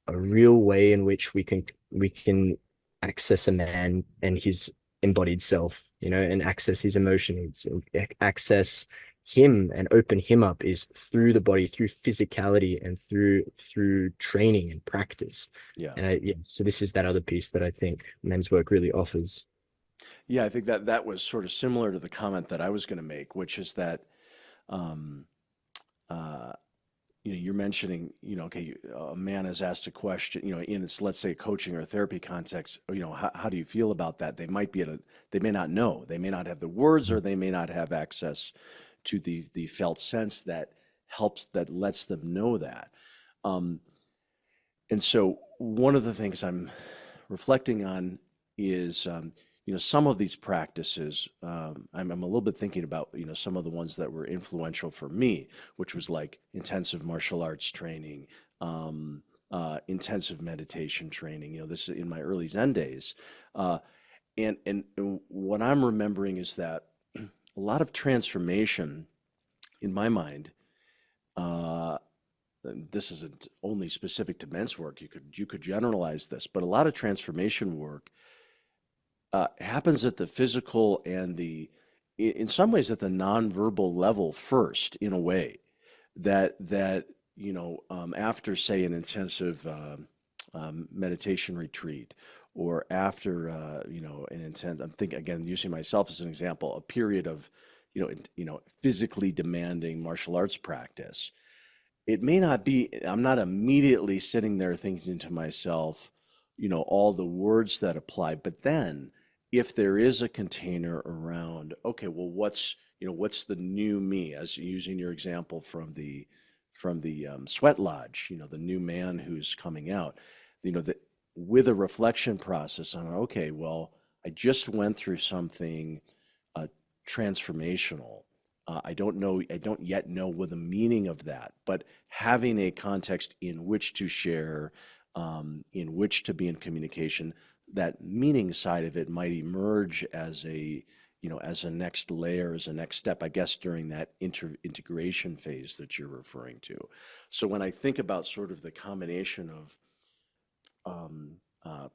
a real way in which we can access a man and his embodied self, and access his emotions, and access him and open him up is through the body, through physicality, and through training and practice. So this is that other piece that I think men's work really offers. Yeah, I think that was sort of similar to the comment that I was going to make, which is that you're mentioning, okay, a man is asked a question, in this, let's say, coaching or therapy context, how do you feel about that? They might they may not know, they may not have the words, or they may not have access to the felt sense that lets them know that. And so one of the things I'm reflecting on is, some of these practices, I'm a little bit thinking about, some of the ones that were influential for me, which was like intensive martial arts training, intensive meditation training, this is in my early Zen days. And what I'm remembering is that a lot of transformation in my mind, this isn't only specific to men's work, you could generalize this, but a lot of transformation work happens at the physical and in some ways at the nonverbal level first, in a way that after, say, an intensive meditation retreat, or after an intense, I'm thinking again, using myself as an example, a period of physically demanding martial arts practice. It may not be, I'm not immediately sitting there thinking to myself, all the words that apply, but then if there is a container around, okay, well, what's the new me, as using your example from the sweat lodge, the new man who's coming out, with a reflection process on, okay, well, I just went through something transformational. I don't yet know what the meaning of that, but having a context in which to share, in which to be in communication, that meaning side of it might emerge as as a next layer, as a next step, I guess, during that integration phase that you're referring to. So when I think about sort of the combination of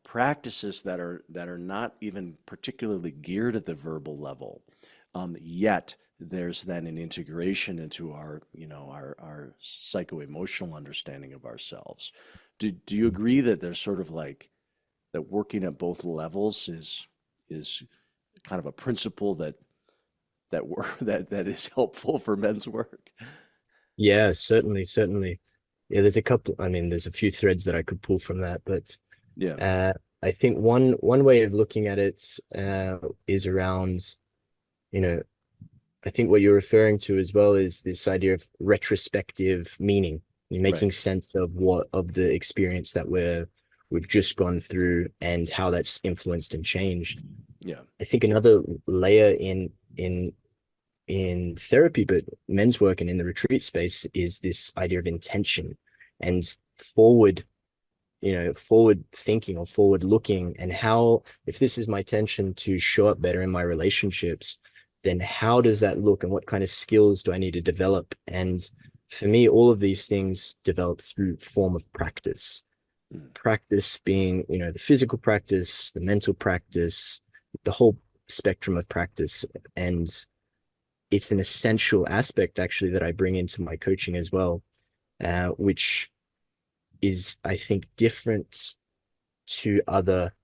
practices that are not even particularly geared at the verbal level, yet there's then an integration into our psycho-emotional understanding of ourselves. Do you agree that there's sort of like that working at both levels is kind of a principle that is helpful for men's work? Yeah, certainly. Yeah, there's a few threads that I could pull from that, but yeah, I think one way of looking at it is around, I think what you're referring to as well is this idea of retrospective meaning. You're Right. making sense of the experience that we've just gone through and how that's influenced and changed. Yeah. I think another layer in therapy, but men's work and in the retreat space, is this idea of intention and forward thinking or forward looking, and how, if this is my intention to show up better in my relationships, then how does that look and what kind of skills do I need to develop? And for me, all of these things develop through form of practice. Mm. Practice being, the physical practice, the mental practice, the whole spectrum of practice. And it's an essential aspect actually that I bring into my coaching as well, which is, I think, different to other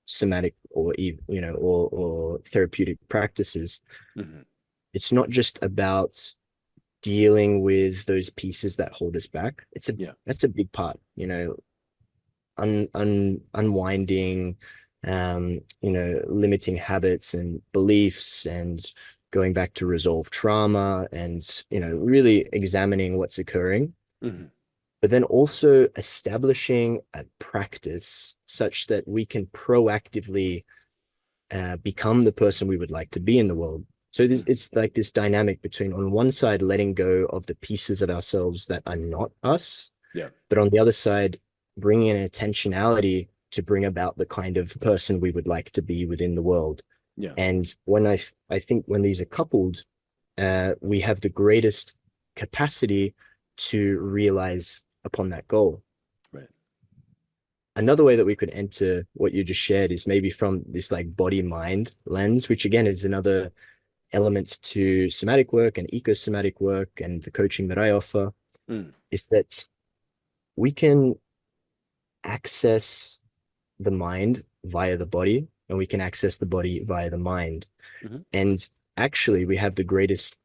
somatic or or therapeutic practices. Mm-hmm. It's not just about dealing with those pieces that hold us back. That's a big part, unwinding, limiting habits and beliefs, and going back to resolve trauma, and really examining what's occurring. Mm-hmm. But then also establishing a practice such that we can proactively become the person we would like to be in the world. So it's like this dynamic between, on one side, letting go of the pieces of ourselves that are not us, Yeah. but on the other side, bringing in intentionality to bring about the kind of person we would like to be within the world. Yeah. And when I think when these are coupled, we have the greatest capacity to realize upon that goal. Right. Another way that we could enter what you just shared is maybe from this like body mind lens, which again is another element to somatic work and eco-somatic work and the coaching that I offer, is that we can access the mind via the body, and we can access the body via the mind. Mm-hmm. And actually, we have the greatest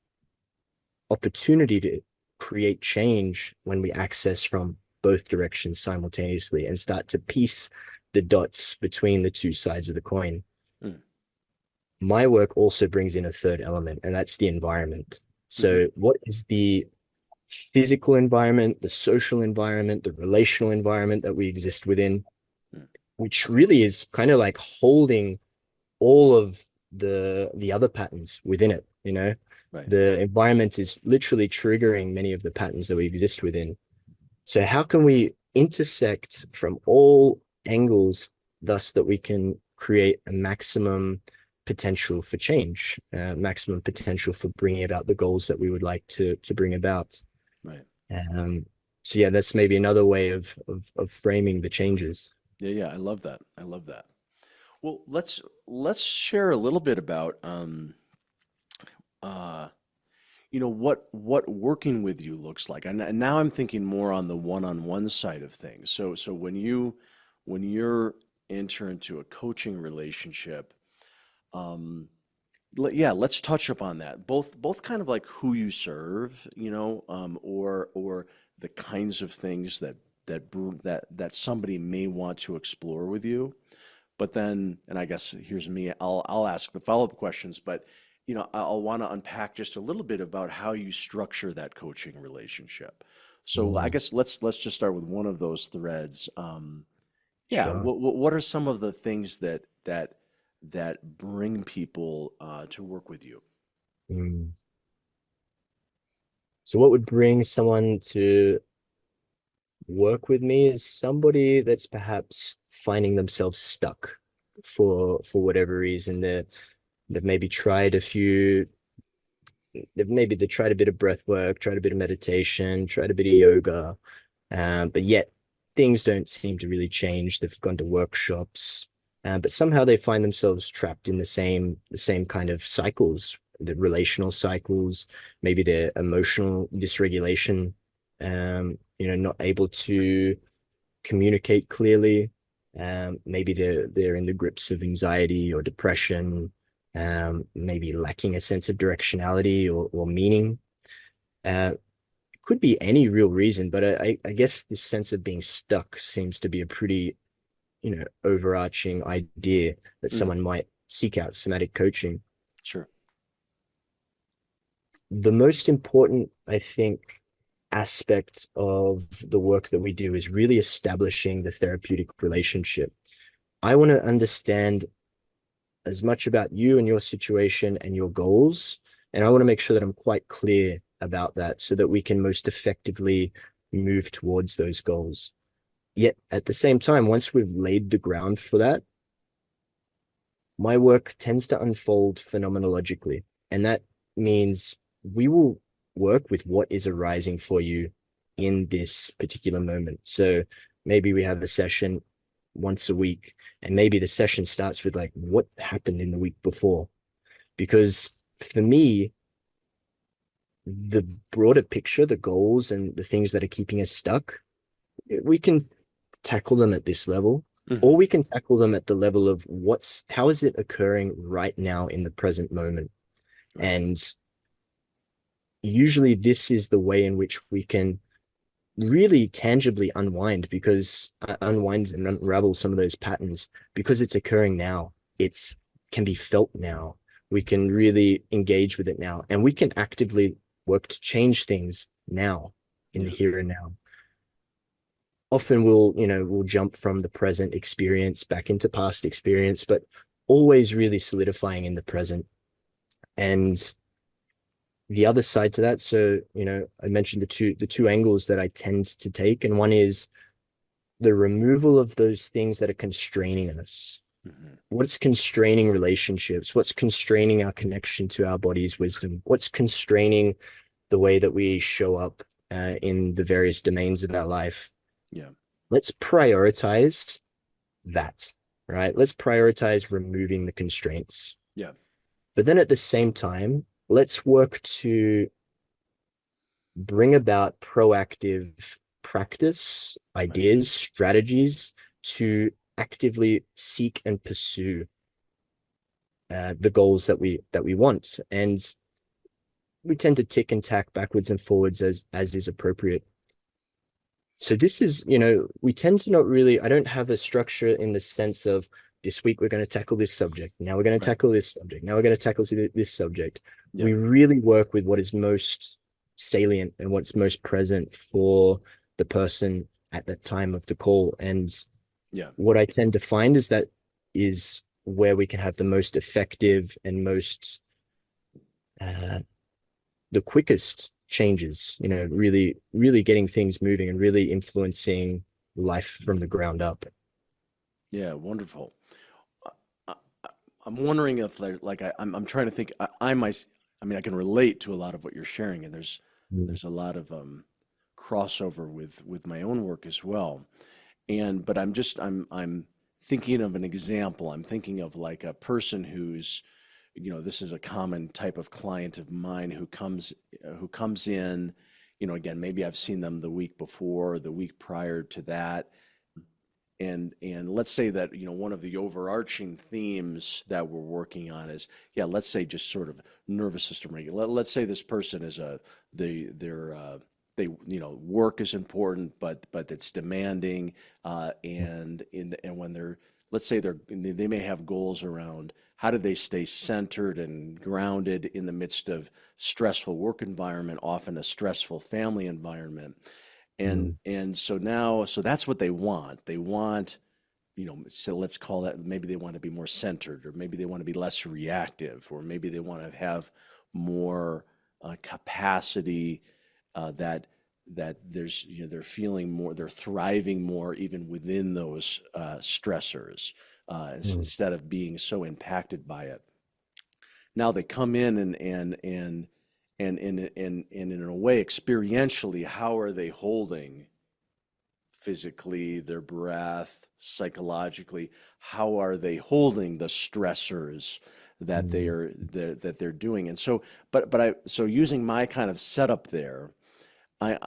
opportunity to create change when we access from both directions simultaneously and start to piece the dots between the two sides of the coin. My work also brings in a third element, and that's the environment. So what is the physical environment, the social environment, the relational environment that we exist within, which really is kind of like holding all of the other patterns within it, Right. The environment is literally triggering many of the patterns that we exist within. So how can we intersect from all angles, thus that we can create a maximum potential for change, maximum potential for bringing about the goals that we would like to bring about. Right. So yeah, that's maybe another way of framing the changes. Yeah. I love that. Well, let's share a little bit about what working with you looks like. And now I'm thinking more on the one-on-one side of things. So when you're enter into a coaching relationship, let's touch upon that. Both kind of like who you serve, or the kinds of things that somebody may want to explore with you. But then, and I guess here's me, I'll ask the follow-up questions, but I'll want to unpack just a little bit about how you structure that coaching relationship. So I guess let's just start with one of those threads. Sure. What are some of the things that bring people to work with you? So what would bring someone to work with me is somebody that's perhaps finding themselves stuck for whatever reason. They've maybe tried they tried a bit of breath work, tried a bit of meditation, tried a bit of yoga, but yet things don't seem to really change. They've gone to workshops, but somehow they find themselves trapped in the same kind of cycles, the relational cycles, maybe their emotional dysregulation, not able to communicate clearly. Maybe they're in the grips of anxiety or depression, maybe lacking a sense of directionality or meaning. It could be any real reason, but I guess this sense of being stuck seems to be a pretty, overarching idea that someone might seek out somatic coaching. Sure. The most important, I think, aspect of the work that we do is really establishing the therapeutic relationship. I want to understand as much about you and your situation and your goals. And I want to make sure that I'm quite clear about that so that we can most effectively move towards those goals. Yet at the same time, once we've laid the ground for that, my work tends to unfold phenomenologically. And that means we will work with what is arising for you in this particular moment. So maybe we have a session once a week, and maybe the session starts with like, what happened in the week before? Because for me, the broader picture, the goals and the things that are keeping us stuck, we can tackle them at this level, or we can tackle them at the level of how is it occurring right now in the present moment? Right. And usually this is the way in which we can really tangibly unwind and unravel some of those patterns because it's occurring now. It's can be felt now. We can really engage with it now, and we can actively work to change things now in the here and now. Often we'll jump from the present experience back into past experience, but always really solidifying in the present. And the other side to that, so I mentioned the two angles that I tend to take, and one is the removal of those things that are constraining us. What's constraining relationships? What's constraining our connection to our body's wisdom? What's constraining the way that we show up in the various domains of our life? Let's prioritize that, right? Let's prioritize removing the constraints. But then at the same time, let's work to bring about proactive practice, ideas, strategies to actively seek and pursue the goals that we want. And we tend to tick and tack backwards and forwards as is appropriate. So this is, we tend to not really, I don't have a structure in the sense of this week we're going to tackle this subject. Now we're going to tackle this subject. Now we're going to tackle this subject. We really work with what is most salient and what's most present for the person at that time of the call. And what I tend to find is that is where we can have the most effective and most the quickest changes, really, really getting things moving and really influencing life from the ground up. Yeah, wonderful. I'm wondering if I'm trying to think, I mean, I can relate to a lot of what you're sharing, and there's a lot of crossover with my own work as well. But I'm thinking of an example. I'm thinking of like a person who's, this is a common type of client of mine who comes in, again, maybe I've seen them the week before, the week prior to that. And let's say that, one of the overarching themes that we're working on is, let's say just sort of nervous system regulation. Let's say this person is work is important, but it's demanding, and when they're, let's say they may have goals around how do they stay centered and grounded in the midst of stressful work environment, often a stressful family environment. And so that's what they want. They want, so let's call that, maybe they want to be more centered, or maybe they want to be less reactive, or maybe they want to have more capacity, that there's, they're feeling more, they're thriving more even within those stressors, instead of being so impacted by it. Now they come in and in a way, experientially, how are they holding physically their breath, psychologically? How are they holding the stressors that they're doing? And so, so using my kind of setup there, I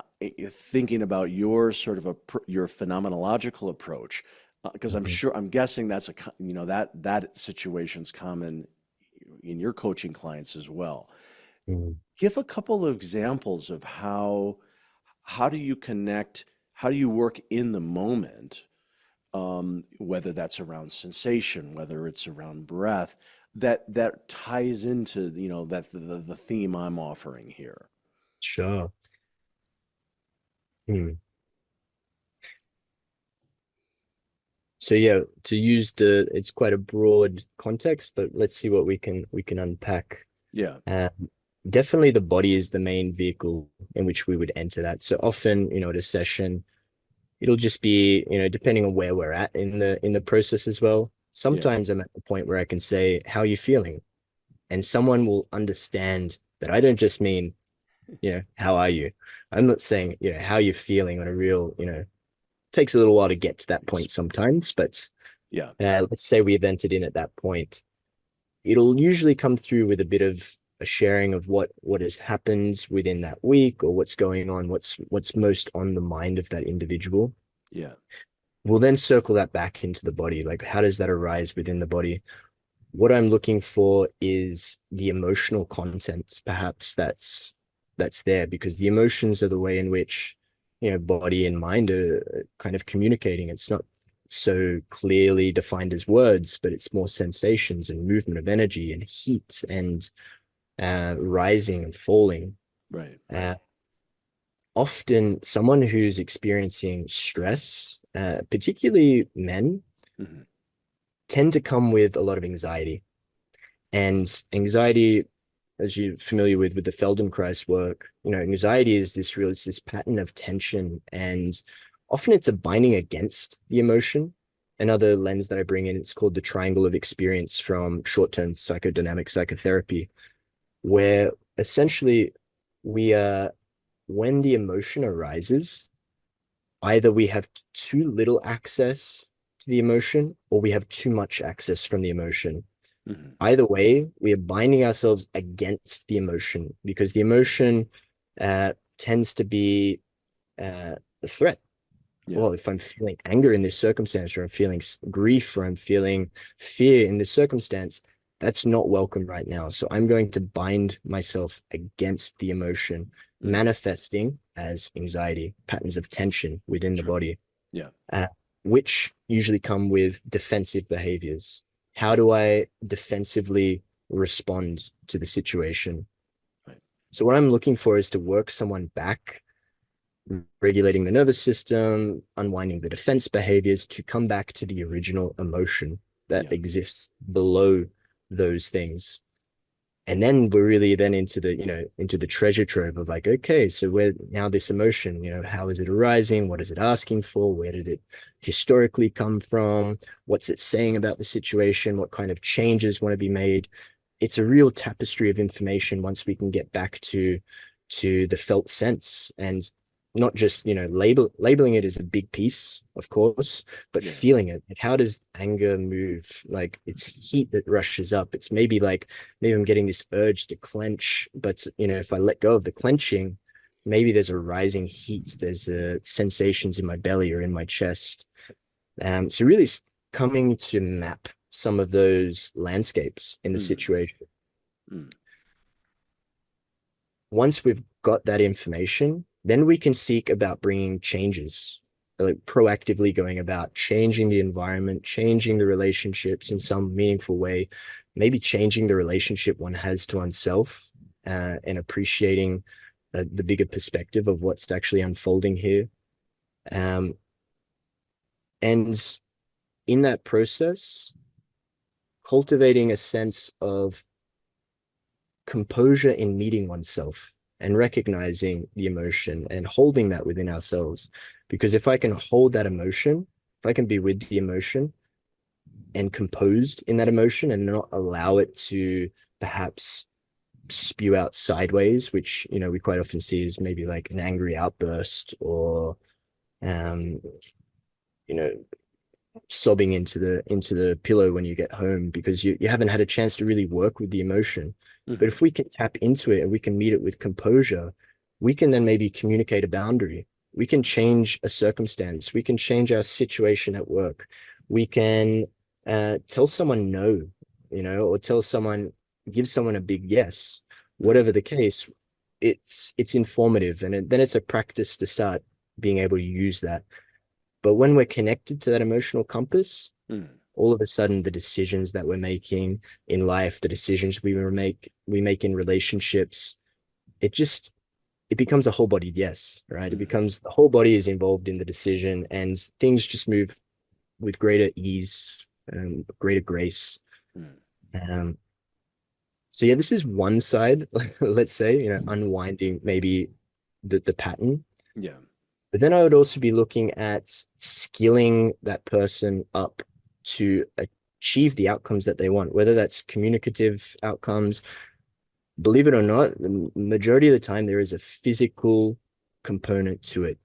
thinking about your sort of your phenomenological approach, because I'm guessing that's that situation's common in your coaching clients as well. Give a couple of examples of how do you connect, how do you work in the moment, whether that's around sensation, whether it's around breath, that ties into that the theme I'm offering here. Sure. Hmm. So yeah, to use it's quite a broad context, but let's see what we can unpack. Yeah. Um, Definitely the body is the main vehicle in which we would enter that. So often, at a session, it'll just be, depending on where we're at in the process as well. Yeah. Sometimes I'm at the point where I can say, "How are you feeling?" And someone will understand that I don't just mean, "How are you?" I'm not saying, "How are you feeling?" on a real, takes a little while to get to that point sometimes, but Yeah. let's say we've entered in at that point. It'll usually come through with a bit of a sharing of what has happened within that week or what's going on, what's most on the mind of that individual. Yeah. We'll then circle that back into the body. Like, how does that arise within the body? What I'm looking for is the emotional content, perhaps that's there, because the emotions are the way in which, body and mind are kind of communicating. It's not so clearly defined as words, but it's more sensations and movement of energy and heat and rising and falling. Right. Uh, Often, someone who's experiencing stress, particularly men, Hmm. tend to come with a lot of anxiety. And anxiety, as you're familiar with the Feldenkrais work, anxiety is this pattern of tension, and often it's a binding against the emotion. Another lens that I bring in, it's called the triangle of experience from short-term psychodynamic psychotherapy, where essentially we when the emotion arises, either we have too little access to the emotion or we have too much access from the emotion. Hmm. Either way, we are binding ourselves against the emotion because the emotion tends to be a threat. Yeah. Well, if I'm feeling anger in this circumstance, or I'm feeling grief, or I'm feeling fear in this circumstance, that's not welcome right now. So I'm going to bind myself against the emotion, Hmm. manifesting as anxiety, patterns of tension within the Sure. body, Yeah. uh, which usually come with defensive behaviors. How do I defensively respond to the situation? Right. So what I'm looking for is to work someone back, regulating the nervous system, unwinding the defense behaviors to come back to the original emotion that Yeah. exists below those things. And then we're really then into the treasure trove of like, okay, so where now this emotion, how is it arising? What is it asking for? Where did it historically come from? What's it saying about the situation? What kind of changes want to be made? It's a real tapestry of information once we can get back to the felt sense, and not just labeling it as a big piece, of course, but Yeah. feeling it. Like, how does anger move? Like, it's heat that rushes up. It's maybe I'm getting this urge to clench, but if I let go of the clenching, maybe there's a rising heat. There's sensations in my belly or in my chest. So really coming to map some of those landscapes in the Mm. situation. Mm. Once we've got that information, then we can seek about bringing changes, like proactively going about changing the environment, changing the relationships in some meaningful way, maybe changing the relationship one has to oneself, and appreciating the bigger perspective of what's actually unfolding here. Um, and in that process, cultivating a sense of composure in meeting oneself and recognizing the emotion and holding that within ourselves. Because if I can hold that emotion, if I can be with the emotion and composed in that emotion and not allow it to perhaps spew out sideways, which we quite often see as maybe like an angry outburst, or um you know sobbing into the pillow when you get home because you haven't had a chance to really work with the emotion. But Hmm. if we can tap into it and we can meet it with composure, we can then maybe communicate a boundary. We can change a circumstance. We can change our situation at work. We can tell someone no, or give someone a big yes. Hmm. Whatever the case, it's informative, and then it's a practice to start being able to use that. But when we're connected to that emotional compass, Mm. all of a sudden the decisions that we're making in life, the decisions we make in relationships, it just it becomes a whole bodied yes, right? It Mm. becomes the whole body is involved in the decision, and things just move with greater ease and greater grace. Mm. Um, so yeah, this is one side, let's say, unwinding maybe the pattern. Yeah. But then I would also be looking at skilling that person up to achieve the outcomes that they want, whether that's communicative outcomes. Believe it or not, the majority of the time there is a physical component to it.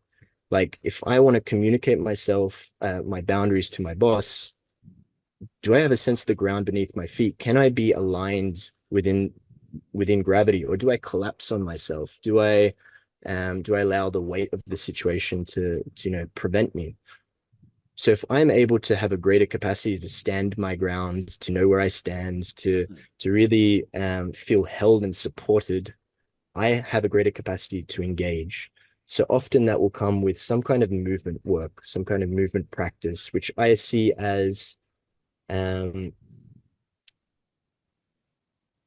Like if I want to communicate myself, my boundaries to my boss, do I have a sense of the ground beneath my feet? Can I be aligned within gravity, or do I collapse on myself? Do I allow the weight of the situation to prevent me? So if I'm able to have a greater capacity to stand my ground, to know where I stand, to really feel held and supported, I have a greater capacity to engage. So often that will come with some kind of movement work, some kind of movement practice, which I see as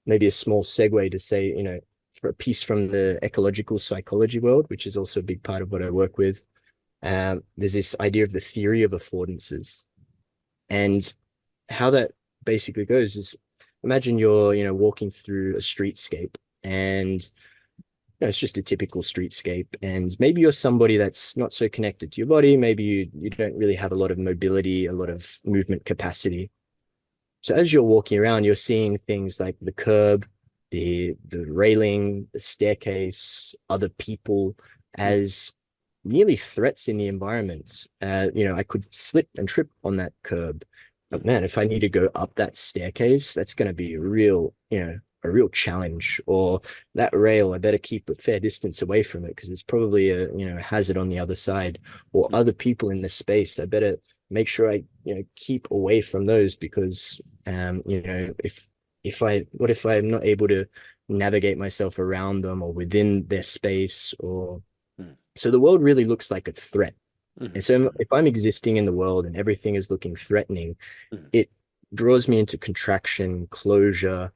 maybe a small segue to say, for a piece from the ecological psychology world, which is also a big part of what I work with. There's this idea of the theory of affordances. And how that basically goes is, imagine you're, walking through a streetscape, and it's just a typical streetscape. And maybe you're somebody that's not so connected to your body. Maybe you don't really have a lot of mobility, a lot of movement capacity. So as you're walking around, you're seeing things like the curb, the railing, the staircase, other people as nearly threats in the environment. I could slip and trip on that curb. But man, if I need to go up that staircase, that's going to be a real challenge. Or that rail, I better keep a fair distance away from it because it's probably a hazard on the other side. Or other people in the space, I better make sure I keep away from those because what if I'm not able to navigate myself around them or within their space, or so the world really looks like a threat. And so if I'm existing in the world and everything is looking threatening, it draws me into contraction, closure.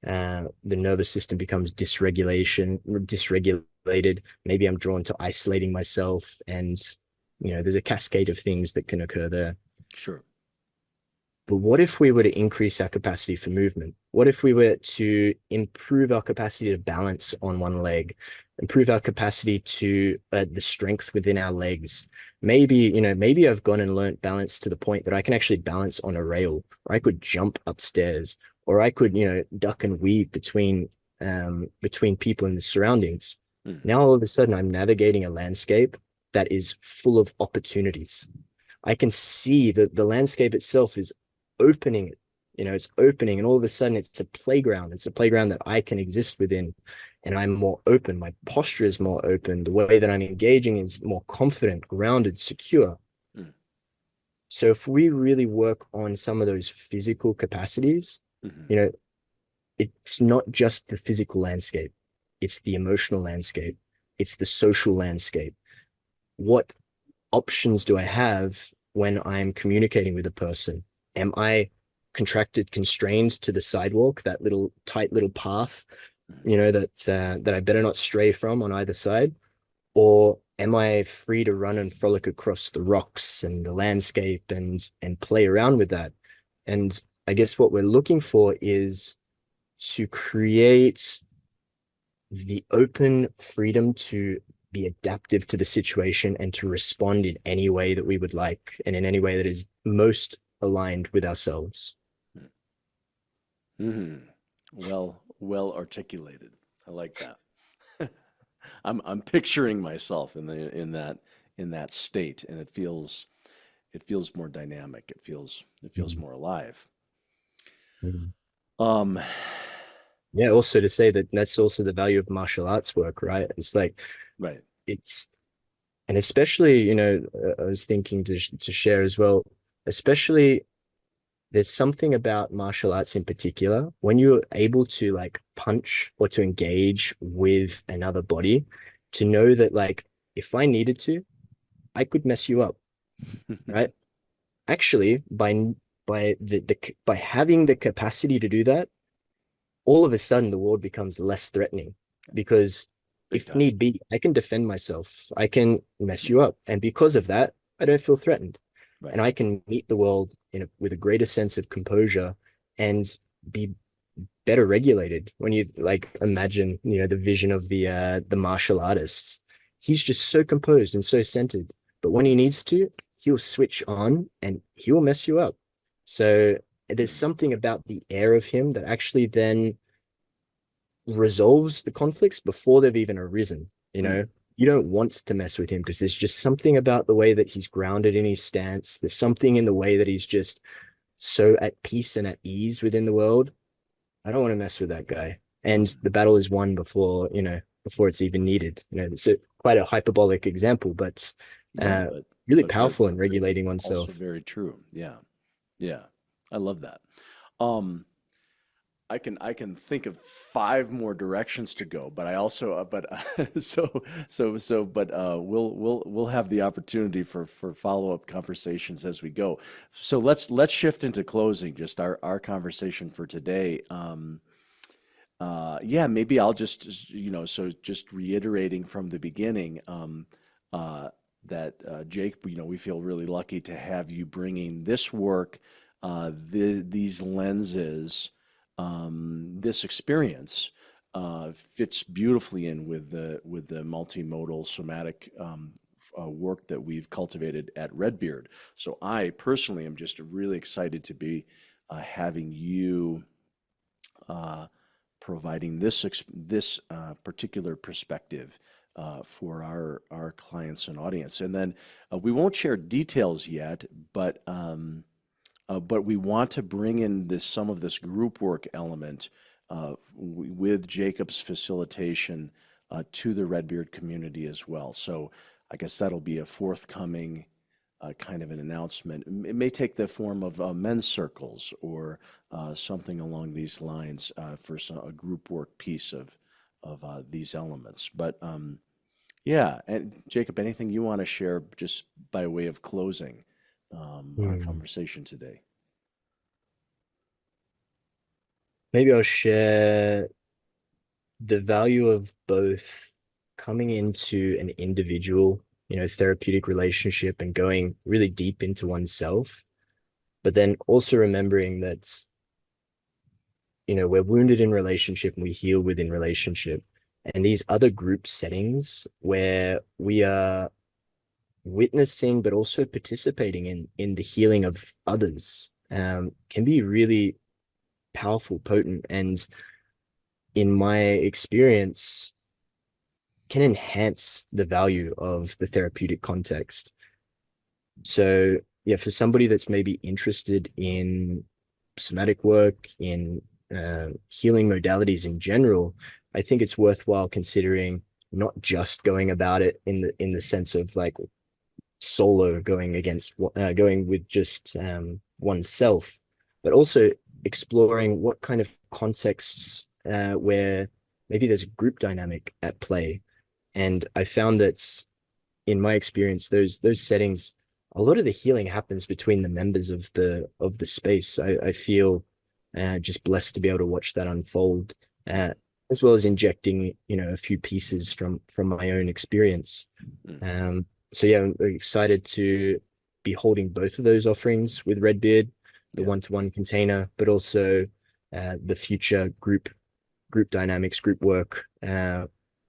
The nervous system becomes dysregulated. Maybe I'm drawn to isolating myself, and there's a cascade of things that can occur there. Sure. But what if we were to increase our capacity for movement? What if we were to improve our capacity to balance on one leg, improve our capacity to the strength within our legs? Maybe I've gone and learned balance to the point that I can actually balance on a rail, or I could jump upstairs, or I could, duck and weave between people in the surroundings. Now, all of a sudden, I'm navigating a landscape that is full of opportunities. I can see that the landscape itself is opening. It's opening, and all of a sudden it's a playground. It's a playground that I can exist within, and I'm more open. My posture is more open. The way that I'm engaging is more confident, grounded, secure. So if we really work on some of those physical capacities, it's not just the physical landscape. It's the emotional landscape. It's the social landscape. What options do I have when I'm communicating with a person? Am I contracted, constrained to the sidewalk, that little tight little path, that I better not stray from on either side? Or am I free to run and frolic across the rocks and the landscape and play around with that? And I guess what we're looking for is to create the open freedom to be adaptive to the situation and to respond in any way that we would like, and in any way that is most aligned with ourselves. Well articulated. I like that. I'm picturing myself in that state, and it feels more dynamic. It feels more alive. Yeah, also to say that that's also the value of martial arts work, right? It's like, right. And especially, I was thinking to share as well, especially there's something about martial arts in particular, when you're able to like punch or to engage with another body, to know that like, if I needed to, I could mess you up, right? Actually, by having the capacity to do that, all of a sudden the world becomes less threatening, because if need be, I can defend myself. I can mess you up. And because of that, I don't feel threatened. Right. And I can meet the world with a greater sense of composure and be better regulated. When you like imagine, the vision of the martial artists, he's just so composed and so centered. But when he needs to, he'll switch on and he'll mess you up. So there's something about the air of him that actually then resolves the conflicts before they've even arisen. You don't want to mess with him because there's just something about the way that he's grounded in his stance. There's something in the way that he's just so at peace and at ease within the world. I don't want to mess with that guy. And the battle is won before it's even needed. It's quite a hyperbolic example, but really powerful in regulating oneself. Also very true. Yeah. I love that. I can think of 5 more directions to go, but I also we'll have the opportunity for follow-up conversations as we go. So let's shift into closing just our conversation for today. Maybe I'll just just reiterating from the beginning that Jake, we feel really lucky to have you bringing this work, these lenses. This experience fits beautifully in with the multimodal somatic work that we've cultivated at Redbeard. So I personally am just really excited to be having you providing this particular perspective for our clients and audience. And then we won't share details yet, but we want to bring in some of this group work element with Jacob's facilitation to the Redbeard community as well. So I guess that'll be a forthcoming kind of an announcement. It may take the form of men's circles or something along these lines for a group work piece of these elements. But and Jacob, anything you want to share just by way of closing our conversation today? Maybe I'll share the value of both coming into an individual, therapeutic relationship and going really deep into oneself, but then also remembering that, we're wounded in relationship and we heal within relationship. And these other group settings where we are witnessing but also participating in the healing of others can be really powerful, potent, and in my experience can enhance the value of the therapeutic context. So for somebody that's maybe interested in somatic work, in healing modalities in general, I think it's worthwhile considering not just going about it in the sense of like solo going with just oneself, but also exploring what kind of contexts where maybe there's a group dynamic at play. And I found that in my experience, those settings, a lot of the healing happens between the members of the space. I feel just blessed to be able to watch that unfold, as well as injecting, a few pieces from my own experience. I'm very excited to be holding both of those offerings with Redbeard, the one-to-one container, but also the future group dynamics, group work.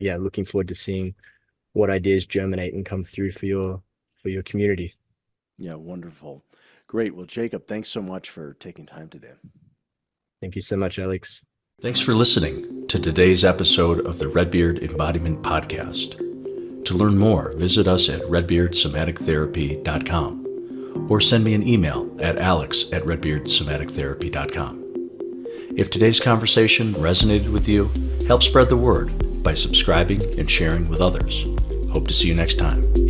Looking forward to seeing what ideas germinate and come through for your community. Yeah, wonderful. Great. Well, Jacob, thanks so much for taking time today. Thank you so much, Alex. Thanks for listening to today's episode of the Redbeard Embodiment Podcast. To learn more, visit us at redbeardsomatictherapy.com or send me an email at alex@redbeardsomatictherapy.com. If today's conversation resonated with you, help spread the word by subscribing and sharing with others. Hope to see you next time.